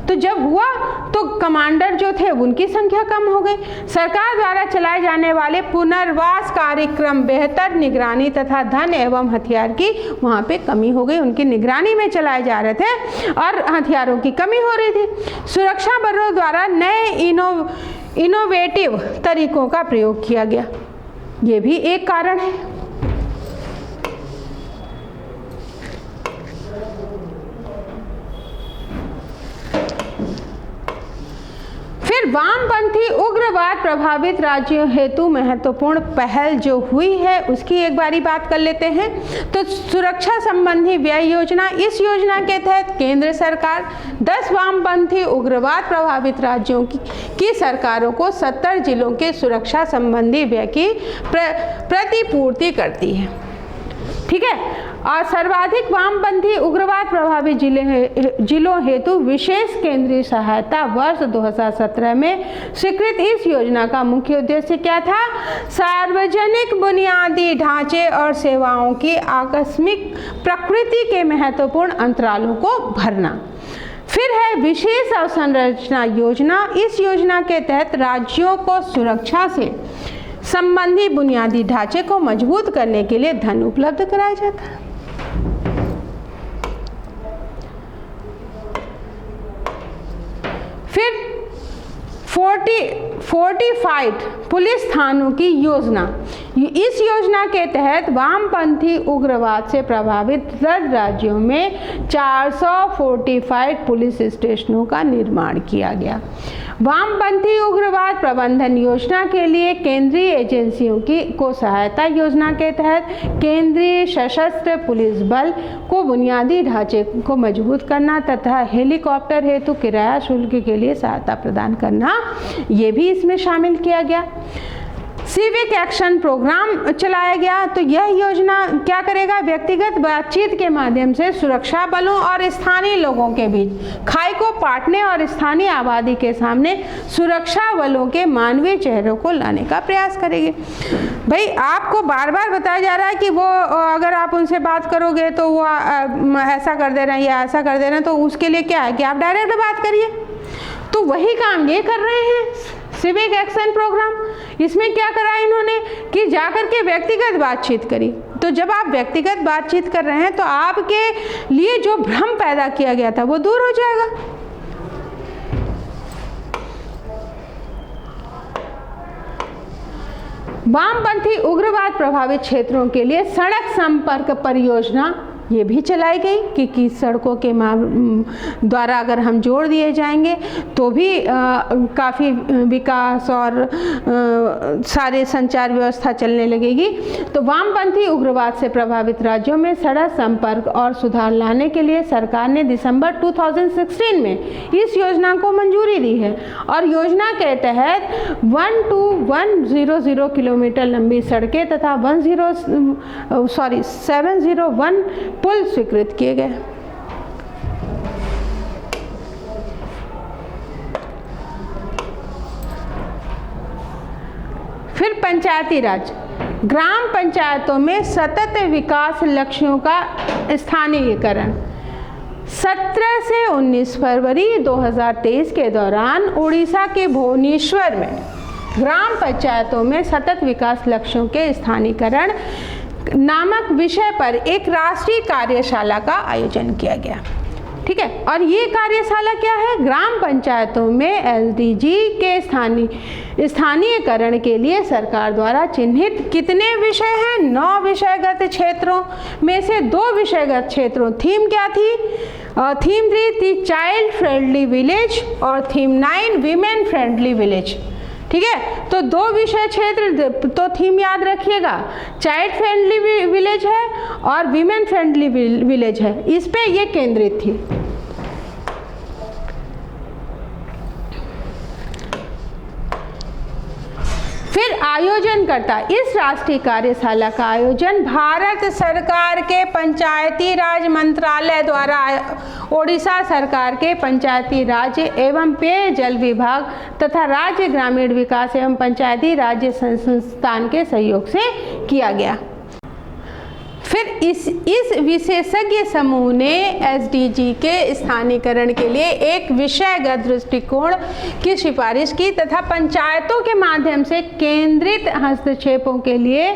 तो जब हुआ तो कमांडर जो थे उनकी संख्या कम हो गई। सरकार द्वारा चलाए जाने वाले पुनर्वास कार्यक्रम, बेहतर निगरानी तथा धन एवं हथियार की वहाँ पे कमी हो गई। उनकी निगरानी में चलाए जा रहे थे और हथियारों की कमी हो रही थी। सुरक्षा बलों द्वारा नए इनोवेटिव तरीकों का प्रयोग किया गया, ये भी एक कारण है। फिर वामपंथी उग्रवाद प्रभावित राज्यों हेतु महत्वपूर्ण पहल जो हुई है उसकी एक बारी बात कर लेते हैं। तो सुरक्षा संबंधी व्यय योजना, इस योजना के तहत केंद्र सरकार 10 वामपंथी उग्रवाद प्रभावित राज्यों की सरकारों को 70 जिलों के सुरक्षा संबंधी व्यय की प्रतिपूर्ति करती है। ठीक है। और सर्वाधिक वामपंथी उग्रवाद प्रभावित जिलों हेतु विशेष केंद्रीय सहायता वर्ष 2017 में स्वीकृत इस योजना का मुख्य उद्देश्य क्या था? सार्वजनिक बुनियादी ढांचे और सेवाओं की आकस्मिक प्रकृति के महत्वपूर्ण अंतरालों को भरना। फिर है विशेष अवसंरचना योजना। इस योजना के तहत राज्यों को सुरक्षा से संबंधी बुनियादी ढांचे को मजबूत करने के लिए धन उपलब्ध कराया जाता है। फिर 45 पुलिस थानों की योजना। इस योजना के तहत वामपंथी उग्रवाद से प्रभावित 10 राज्यों में 445 पुलिस स्टेशनों का निर्माण किया गया। वामपंथी उग्रवाद प्रबंधन योजना के लिए केंद्रीय एजेंसियों को सहायता योजना के तहत केंद्रीय सशस्त्र पुलिस बल को बुनियादी ढांचे को मजबूत करना तथा हेलीकॉप्टर हेतु किराया शुल्क के लिए सहायता प्रदान करना, ये भी इसमें शामिल किया गया। सिविक एक्शन प्रोग्राम चलाया गया। तो यह योजना क्या करेगा? व्यक्तिगत बातचीत के माध्यम से सुरक्षा बलों और स्थानीय लोगों के बीच खाई को पाटने और स्थानीय आबादी के सामने सुरक्षा बलों के मानवीय चेहरों को लाने का प्रयास करेगी। भाई आपको बार बार बताया जा रहा है कि वो अगर आप उनसे बात करोगे तो वो ऐसा कर दे रहे हैं या ऐसा कर दे रहे हैं, तो उसके लिए क्या है कि आप डायरेक्ट बात करिए। तो वही काम ये कर रहे हैं सिविक एक्शन प्रोग्राम। इसमें क्या करा इन्होंने कि जाकर के व्यक्तिगत बातचीत करी। तो जब आप व्यक्तिगत बातचीत कर रहे हैं तो आपके लिए जो भ्रम पैदा किया गया था वो दूर हो जाएगा। वामपंथी उग्रवाद प्रभावित क्षेत्रों के लिए सड़क संपर्क परियोजना ये भी चलाई गई कि किस सड़कों के द्वारा अगर हम जोड़ दिए जाएंगे तो भी काफ़ी विकास और सारे संचार व्यवस्था चलने लगेगी। तो वामपंथी उग्रवाद से प्रभावित राज्यों में सड़क संपर्क और सुधार लाने के लिए सरकार ने दिसंबर 2016 में इस योजना को मंजूरी दी है और योजना के तहत 12100 किलोमीटर लंबी सड़कें तथा 701 पुल स्वीकृत किए गए। फिर पंचायती राज। ग्राम पंचायतों में सतत विकास लक्ष्यों का स्थानीयकरण। 17 से 19 फरवरी 2023 के दौरान उड़ीसा के भुवनेश्वर में ग्राम पंचायतों में सतत विकास लक्ष्यों के स्थानीयकरण नामक विषय पर एक राष्ट्रीय कार्यशाला का आयोजन किया गया। ठीक है। और ये कार्यशाला क्या है? ग्राम पंचायतों में एसडीजी के स्थानीयकरण के लिए सरकार द्वारा चिन्हित कितने विषय हैं? 9 विषयगत क्षेत्रों में से 2 विषयगत क्षेत्रों थीम क्या थी? थीम 3 थी चाइल्ड फ्रेंडली विलेज और थीम 9 वीमेन फ्रेंडली विलेज। ठीक है। तो 2 विषय क्षेत्र तो थीम याद रखिएगा, चाइल्ड फ्रेंडली विलेज है और वीमेन फ्रेंडली विलेज है, इस पे ये केंद्रित थी। फिर आयोजनकर्ता। इस राष्ट्रीय कार्यशाला का आयोजन भारत सरकार के पंचायती राज मंत्रालय द्वारा ओडिशा सरकार के पंचायती राज एवं पेयजल विभाग तथा राज्य ग्रामीण विकास एवं पंचायती राज्य संस्थान के सहयोग से किया गया। फिर इस विशेषज्ञ समूह ने एसडीजी के स्थानीयकरण के लिए एक विषयगत दृष्टिकोण की सिफारिश की तथा पंचायतों के माध्यम से केंद्रित हस्तक्षेपों के लिए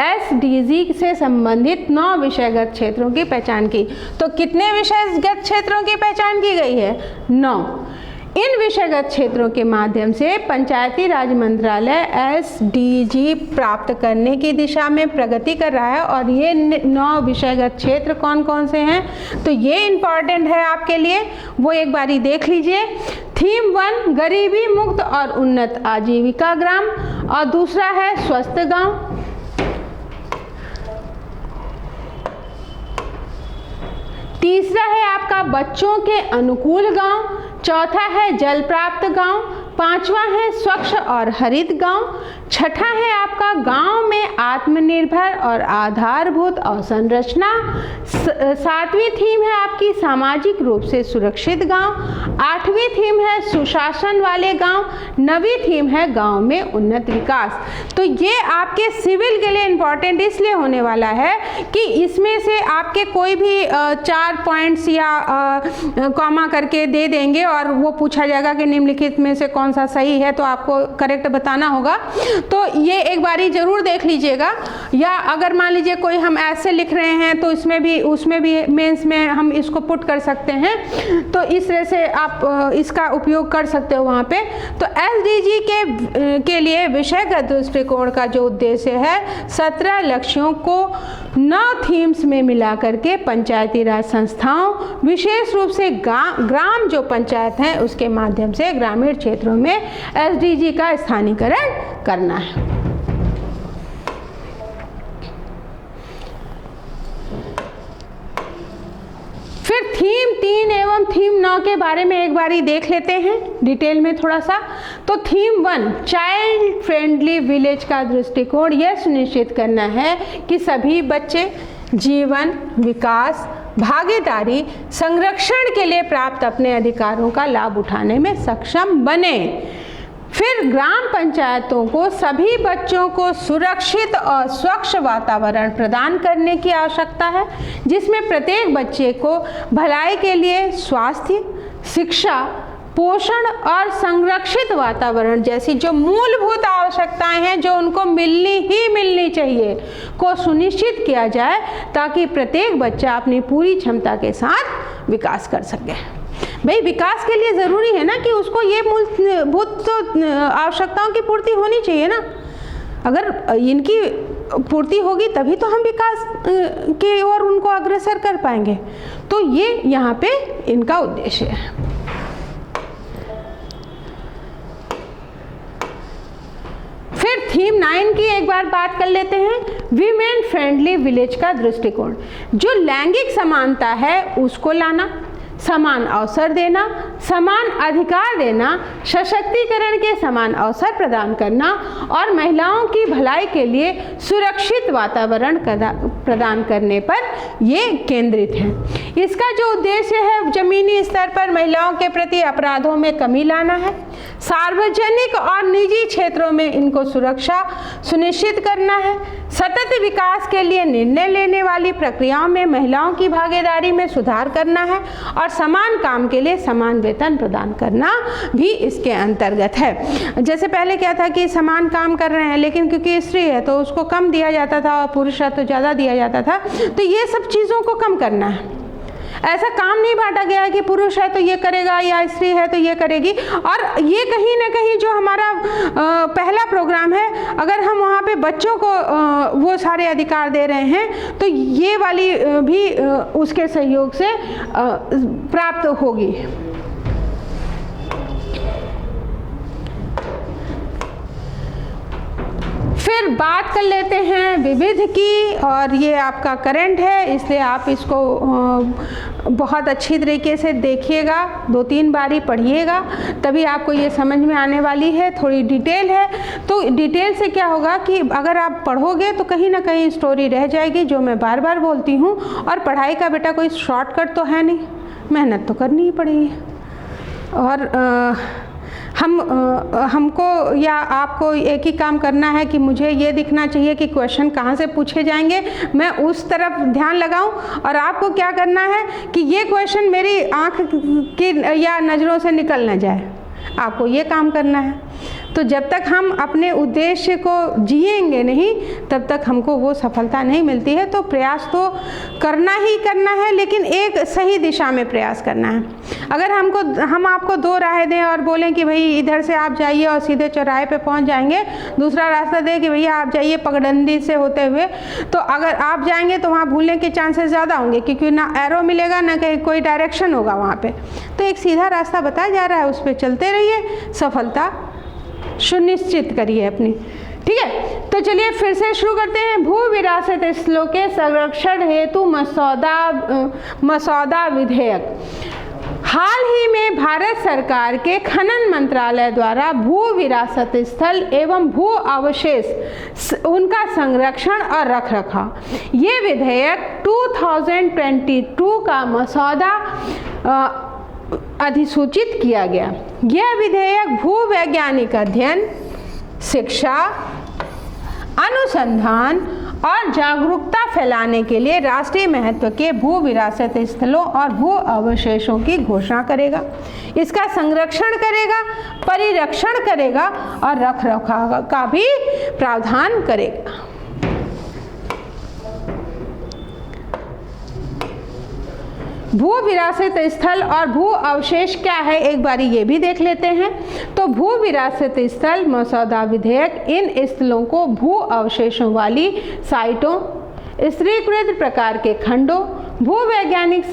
एसडीजी से संबंधित 9 विषयगत क्षेत्रों की पहचान की। तो कितने विषयगत क्षेत्रों की पहचान की गई है? 9। इन विषयगत क्षेत्रों के माध्यम से पंचायती राज मंत्रालय SDG प्राप्त करने की दिशा में प्रगति कर रहा है। और ये 9 विषयगत क्षेत्र कौन कौन से हैं, तो ये इम्पॉर्टेंट है आपके लिए, वो एक बारी देख लीजिए। थीम 1 गरीबी मुक्त और उन्नत आजीविका ग्राम, और दूसरा है स्वस्थ गांव। तीसरा है आपका बच्चों के अनुकूल गांव, चौथा है जल प्राप्त गांव, पांचवा है स्वच्छ और हरित गांव, छठा है आपका गांव में आत्मनिर्भर और आधारभूत अवसंरचना, सातवीं थीम है आपकी सामाजिक रूप से सुरक्षित गांव, आठवीं थीम है सुशासन वाले गांव, नवीं थीम है गांव में उन्नत विकास। तो ये आपके सिविल के लिए इम्पॉर्टेंट इसलिए होने वाला है कि इसमें से आपके कोई भी 4 पॉइंट्स या कॉमा करके दे देंगे और वो पूछा जाएगा कि निम्नलिखित में से कौन सा सही है, तो आपको करेक्ट बताना होगा। तो ये एक बारी जरूर देख लीजिएगा। या अगर मान लीजिए कोई हम ऐसे लिख रहे हैं तो उसमें भी मेंस में हम इसको पुट कर सकते हैं, तो इस तरह से आप इसका उपयोग कर सकते हो वहाँ पे। तो SDG के लिए विषयगत दृष्टिकोण का जो उद्देश्य है 17 लक्ष्यों को 9 थीम्स में मिला करके पंचायती राज संस्थाओं, विशेष रूप से ग्राम जो पंचायत हैं उसके माध्यम से ग्रामीण क्षेत्रों में SDG का स्थानीयकरण करना है। फिर थीम 3 एवं थीम 9 के बारे में एक बारी देख लेते हैं डिटेल में थोड़ा सा। तो थीम 1 चाइल्ड फ्रेंडली विलेज का दृष्टिकोण यह सुनिश्चित करना है कि सभी बच्चे जीवन, विकास, भागीदारी, संरक्षण के लिए प्राप्त अपने अधिकारों का लाभ उठाने में सक्षम बने। फिर ग्राम पंचायतों को सभी बच्चों को सुरक्षित और स्वच्छ वातावरण प्रदान करने की आवश्यकता है, जिसमें प्रत्येक बच्चे को भलाई के लिए स्वास्थ्य, शिक्षा, पोषण और संरक्षित वातावरण जैसी जो मूलभूत आवश्यकताएं हैं जो उनको मिलनी चाहिए को सुनिश्चित किया जाए, ताकि प्रत्येक बच्चा अपनी पूरी क्षमता के साथ विकास कर सके। भाई विकास के लिए ज़रूरी है ना कि उसको ये मूलभूत आवश्यकताओं की पूर्ति होनी चाहिए ना। अगर इनकी पूर्ति होगी तभी तो हम विकास की ओर उनको अग्रसर कर पाएंगे। तो ये यहाँ पे इनका उद्देश्य है। फिर थीम 9 की एक बार बात कर लेते हैं, वीमेन फ्रेंडली विलेज का दृष्टिकोण। जो लैंगिक समानता है उसको लाना, समान अवसर देना, समान अधिकार देना, सशक्तिकरण के समान अवसर प्रदान करना और महिलाओं की भलाई के लिए सुरक्षित वातावरण प्रदान करने पर ये केंद्रित है। इसका जो उद्देश्य है जमीनी स्तर पर महिलाओं के प्रति अपराधों में कमी लाना है, सार्वजनिक और निजी क्षेत्रों में इनको सुरक्षा सुनिश्चित करना है, सतत विकास के लिए निर्णय लेने वाली प्रक्रियाओं में महिलाओं की भागीदारी में सुधार करना है और समान काम के लिए समान वेतन प्रदान करना भी इसके अंतर्गत है। जैसे पहले क्या था कि समान काम कर रहे हैं लेकिन क्योंकि स्त्री है तो उसको कम दिया जाता था और पुरुष है तो ज़्यादा दिया जाता था, तो ये सब चीज़ों को कम करना है। ऐसा काम नहीं बांटा गया है कि पुरुष है तो ये करेगा या स्त्री है तो ये करेगी। और ये कहीं ना कहीं जो हमारा पहला प्रोग्राम है, अगर हम वहाँ पे बच्चों को वो सारे अधिकार दे रहे हैं तो ये वाली भी उसके सहयोग से प्राप्त होगी। फिर बात कर लेते हैं विविध की, और ये आपका करंट है इसलिए आप इसको बहुत अच्छी तरीके से देखिएगा, 2-3 बारी पढ़िएगा तभी आपको ये समझ में आने वाली है। थोड़ी डिटेल है तो डिटेल से क्या होगा कि अगर आप पढ़ोगे तो कहीं ना कहीं स्टोरी रह जाएगी, जो मैं बार बार बोलती हूँ। और पढ़ाई का बेटा कोई शॉर्टकट तो है नहीं, मेहनत तो करनी ही पड़ेगी। और हमको या आपको एक ही काम करना है कि मुझे ये दिखना चाहिए कि क्वेश्चन कहाँ से पूछे जाएंगे, मैं उस तरफ ध्यान लगाऊं। और आपको क्या करना है कि ये क्वेश्चन मेरी आँख की या नज़रों से निकल ना जाए, आपको ये काम करना है। तो जब तक हम अपने उद्देश्य को जिएंगे नहीं तब तक हमको वो सफलता नहीं मिलती है। तो प्रयास तो करना ही करना है, लेकिन एक सही दिशा में प्रयास करना है। अगर हम आपको दो राह दें और बोलें कि भाई इधर से आप जाइए और सीधे चौराहे पे पहुंच जाएंगे, दूसरा रास्ता दें कि भैया आप जाइए पगडंडी से होते हुए, तो अगर आप जाएंगे तो वहाँ भूलने के चांसेस ज़्यादा होंगे, क्योंकि ना एरो मिलेगा ना कहीं कोई डायरेक्शन होगा वहाँ पे। तो एक सीधा रास्ता बताया जा रहा है, उस पर चलते रहिए, सफलता सुनिश्चित करिए अपनी। ठीक है, तो चलिए फिर से शुरू करते हैं। भू विरासत स्थलों के संरक्षण हेतु मसौदा विधेयक। हाल ही में भारत सरकार के खनन मंत्रालय द्वारा भू विरासत स्थल एवं भू अवशेष उनका संरक्षण और रखरखाव ये विधेयक 2022 का मसौदा अधिसूचित किया गया। यह विधेयक भू वैज्ञानिक अध्ययन, शिक्षा, अनुसंधान और जागरूकता फैलाने के लिए राष्ट्रीय महत्व के भू विरासत स्थलों और भू अवशेषों की घोषणा करेगा, इसका संरक्षण करेगा, परिरक्षण करेगा और रखरखाव का भी प्रावधान करेगा। भू विरासत स्थल और भू अवशेष क्या है, एक बारी ये भी देख लेते हैं। तो भू विरासत स्थल मसौदा विधेयक इन स्थलों को भू अवशेषों वाली साइटों, स्त्रीकृत प्रकार के खंडों, भू वैज्ञानिक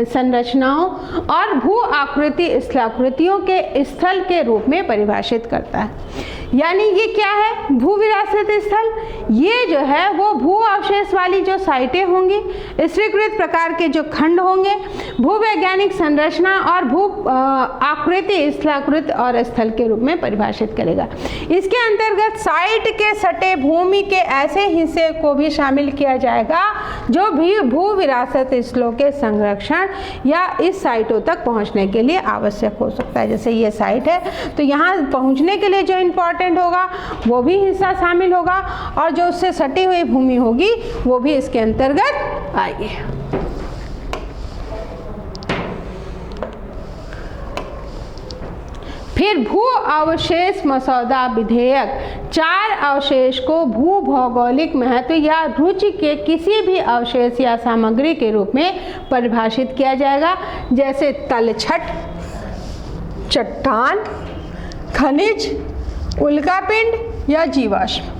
संरचनाओं और भू आकृति स्थलाकृतियों के स्थल के रूप में परिभाषित करता है। यानी ये क्या है, भू विरासत स्थल, ये जो है वो भू अवशेष वाली जो साइटें होंगी, स्त्रीकृत प्रकार के जो खंड होंगे, भू वैज्ञानिक संरचना और भू आकृति स्थलाकृत और स्थल के रूप में परिभाषित करेगा। इसके अंतर्गत साइट के सटे भूमि के ऐसे हिस्से को भी शामिल किया जाएगा जो भी भू विरासत स्थलों के संरक्षण या इस साइटों तक पहुंचने के लिए आवश्यक हो सकता है। जैसे ये साइट है तो यहाँ पहुंचने के लिए जो इम्पोर्टेंट होगा वो भी हिस्सा शामिल होगा और जो उससे सटी हुई भूमि होगी वो भी इसके अंतर्गत आएगी। फिर भू अवशेष मसौदा विधेयक 4 अवशेष को भू भौगोलिक महत्व या रुचि के किसी भी अवशेष या सामग्री के रूप में परिभाषित किया जाएगा, जैसे तलछट, चट्टान, खनिज, उल्कापिंड या जीवाश्म।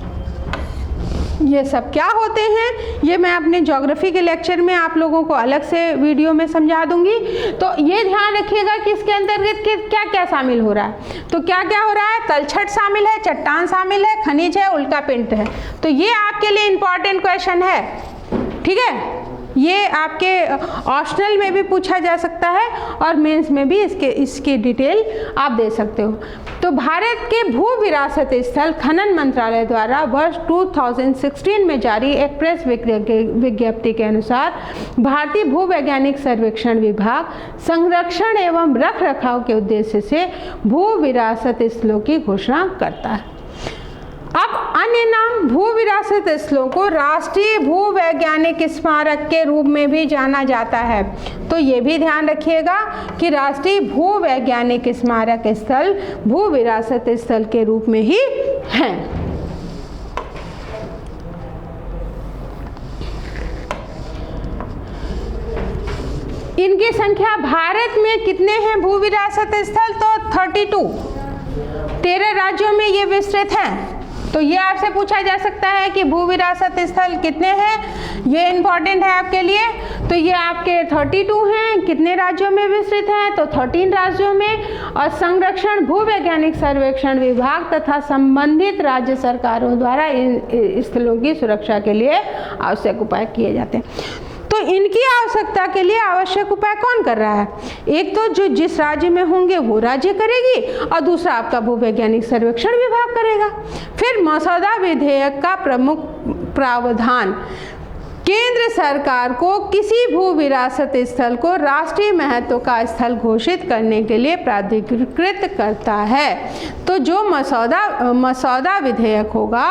ये सब क्या होते हैं ये मैं अपने ज्योग्राफी के लेक्चर में आप लोगों को अलग से वीडियो में समझा दूंगी। तो ये ध्यान रखिएगा कि इसके अंतर्गत क्या क्या शामिल हो रहा है। तो क्या क्या हो रहा है, तलछट शामिल है, चट्टान शामिल है, खनिज है, उल्कापिंड है। तो ये आपके लिए इम्पॉर्टेंट क्वेश्चन है, ठीक है। ये आपके ऑप्शनल में भी पूछा जा सकता है और मेंस में भी इसकी डिटेल आप दे सकते हो। तो भारत के भू विरासत स्थल खनन मंत्रालय द्वारा वर्ष 2016 में जारी एक प्रेस विज्ञप्ति के अनुसार भारतीय भू वैज्ञानिक सर्वेक्षण विभाग संरक्षण एवं रखरखाव के उद्देश्य से भू विरासत स्थलों की घोषणा करता है। अब अन्य नाम भू विरासत स्थलों को राष्ट्रीय भू वैज्ञानिक स्मारक के रूप में भी जाना जाता है। तो ये भी ध्यान रखिएगा कि राष्ट्रीय भू वैज्ञानिक स्मारक स्थल भू विरासत स्थल के रूप में ही हैं। इनकी संख्या भारत में कितने हैं भू विरासत स्थल, तो 32, 13 राज्यों में ये विस्तृत हैं। तो ये आपसे पूछा जा सकता है कि भू विरासत स्थल कितने हैं, ये इम्पॉर्टेंट है आपके लिए। तो ये आपके 32 हैं, कितने राज्यों में विस्तृत हैं, तो 13 राज्यों में। और संरक्षण भू वैज्ञानिक सर्वेक्षण विभाग तथा संबंधित राज्य सरकारों द्वारा इन स्थलों की सुरक्षा के लिए आवश्यक उपाय किए जाते हैं। तो इनकी आवश्यकता के लिए आवश्यक उपाय कौन कर रहा है, एक तो जो जिस राज्य में होंगे वो राज्य करेगी और दूसरा आपका भूवैज्ञानिक सर्वेक्षण विभाग करेगा। फिर मसौदा विधेयक का प्रमुख प्रावधान केंद्र सरकार को किसी भू विरासत स्थल को राष्ट्रीय महत्व का स्थल घोषित करने के लिए प्राधिकृत करता है। तो जो मसौदा विधेयक होगा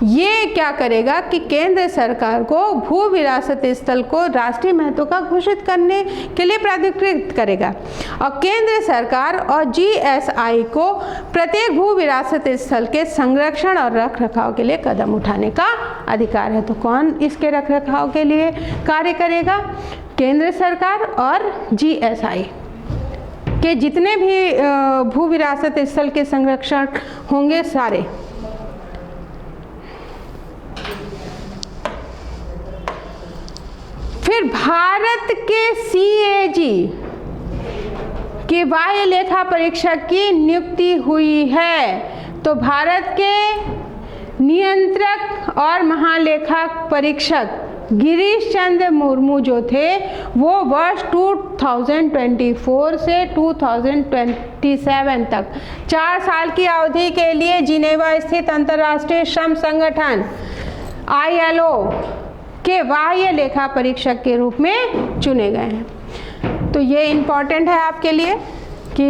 ये क्या करेगा कि केंद्र सरकार को भू विरासत स्थल को राष्ट्रीय महत्व का घोषित करने के लिए प्राधिकृत करेगा और केंद्र सरकार और GSI को प्रत्येक भू विरासत स्थल के संरक्षण और रख रखाव के लिए कदम उठाने का अधिकार है। तो कौन इसके रख रखाव के लिए कार्य करेगा? केंद्र सरकार और GSI के जितने भी भू विरासत स्थल के संरक्षण होंगे सारे। फिर भारत के CAG के बाह्य लेखा परीक्षक की नियुक्ति हुई है। तो भारत के नियंत्रक और महालेखा परीक्षक गिरीश चंद्र मुर्मू जो थे वो वर्ष 2024 से 2027 तक 4 साल की अवधि के लिए जिनेवा स्थित अंतर्राष्ट्रीय श्रम संगठन ILO के बाह्य लेखा परीक्षक के रूप में चुने गए हैं। तो ये इम्पॉर्टेंट है आपके लिए कि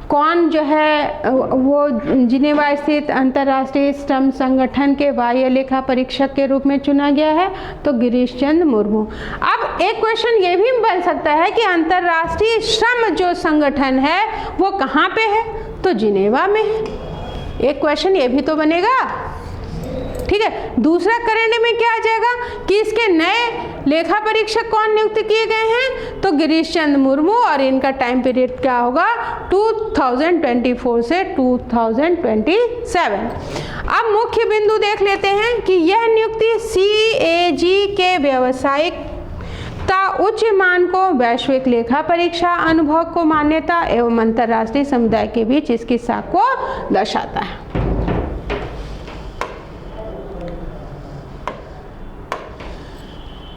कौन जो है वो जिनेवा स्थित अंतर्राष्ट्रीय श्रम संगठन के बाह्य लेखा परीक्षक के रूप में चुना गया है। तो गिरीश चंद्र मुर्मू। अब एक क्वेश्चन ये भी बन सकता है कि अंतर्राष्ट्रीय श्रम जो संगठन है वो कहाँ पे है? तो जिनेवा में है। एक क्वेश्चन ये भी तो बनेगा, ठीक है। दूसरा करंट में क्या आ जाएगा कि इसके नए लेखा परीक्षक कौन नियुक्त किए गए हैं? तो गिरीश चंद्र मुर्मू और इनका टाइम पीरियड क्या होगा? 2024 से 2027। अब मुख्य बिंदु देख लेते हैं कि यह नियुक्ति CAG के व्यावसायिकता उच्च मान को वैश्विक लेखा परीक्षा अनुभव को मान्यता एवं अंतर्राष्ट्रीय समुदाय के बीच इसकी साख को दर्शाता है।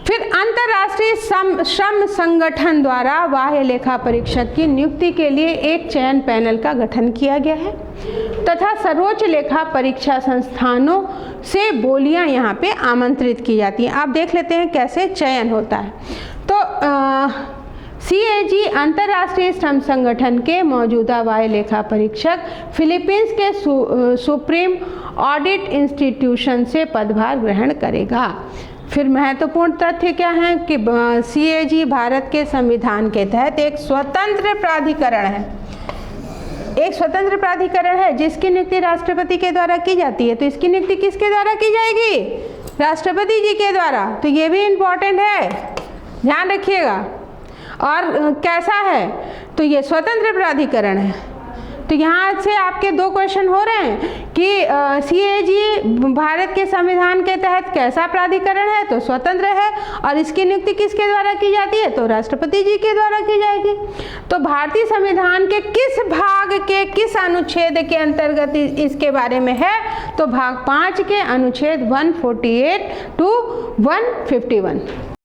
फिर अंतर्राष्ट्रीय श्रम संगठन द्वारा बाह्य लेखा परीक्षक की नियुक्ति के लिए एक चयन पैनल का गठन किया गया है तथा सर्वोच्च लेखा परीक्षा संस्थानों से बोलियां यहाँ पे आमंत्रित की जाती हैं। आप देख लेते हैं कैसे चयन होता है। तो CAG अंतर्राष्ट्रीय श्रम संगठन के मौजूदा बाह्य लेखा परीक्षक फिलीपींस के सुप्रीम ऑडिट इंस्टीट्यूशन से पदभार ग्रहण करेगा। फिर महत्वपूर्ण तथ्य क्या है कि CAG भारत के संविधान के तहत एक स्वतंत्र प्राधिकरण है। एक स्वतंत्र प्राधिकरण है जिसकी नियुक्ति राष्ट्रपति के द्वारा की जाती है। तो इसकी नियुक्ति किसके द्वारा की जाएगी? राष्ट्रपति जी के द्वारा। तो ये भी इम्पोर्टेंट है, ध्यान रखिएगा। और कैसा है? तो ये स्वतंत्र प्राधिकरण है। तो यहाँ से आपके 2 क्वेश्चन हो रहे हैं कि CAG भारत के संविधान के तहत कैसा प्राधिकरण है? तो स्वतंत्र है। और इसकी नियुक्ति किसके द्वारा की जाती है? तो राष्ट्रपति जी के द्वारा की जाएगी। तो भारतीय संविधान के किस भाग के किस अनुच्छेद के अंतर्गत इसके बारे में है? तो भाग 5 के अनुच्छेद 148 to 151।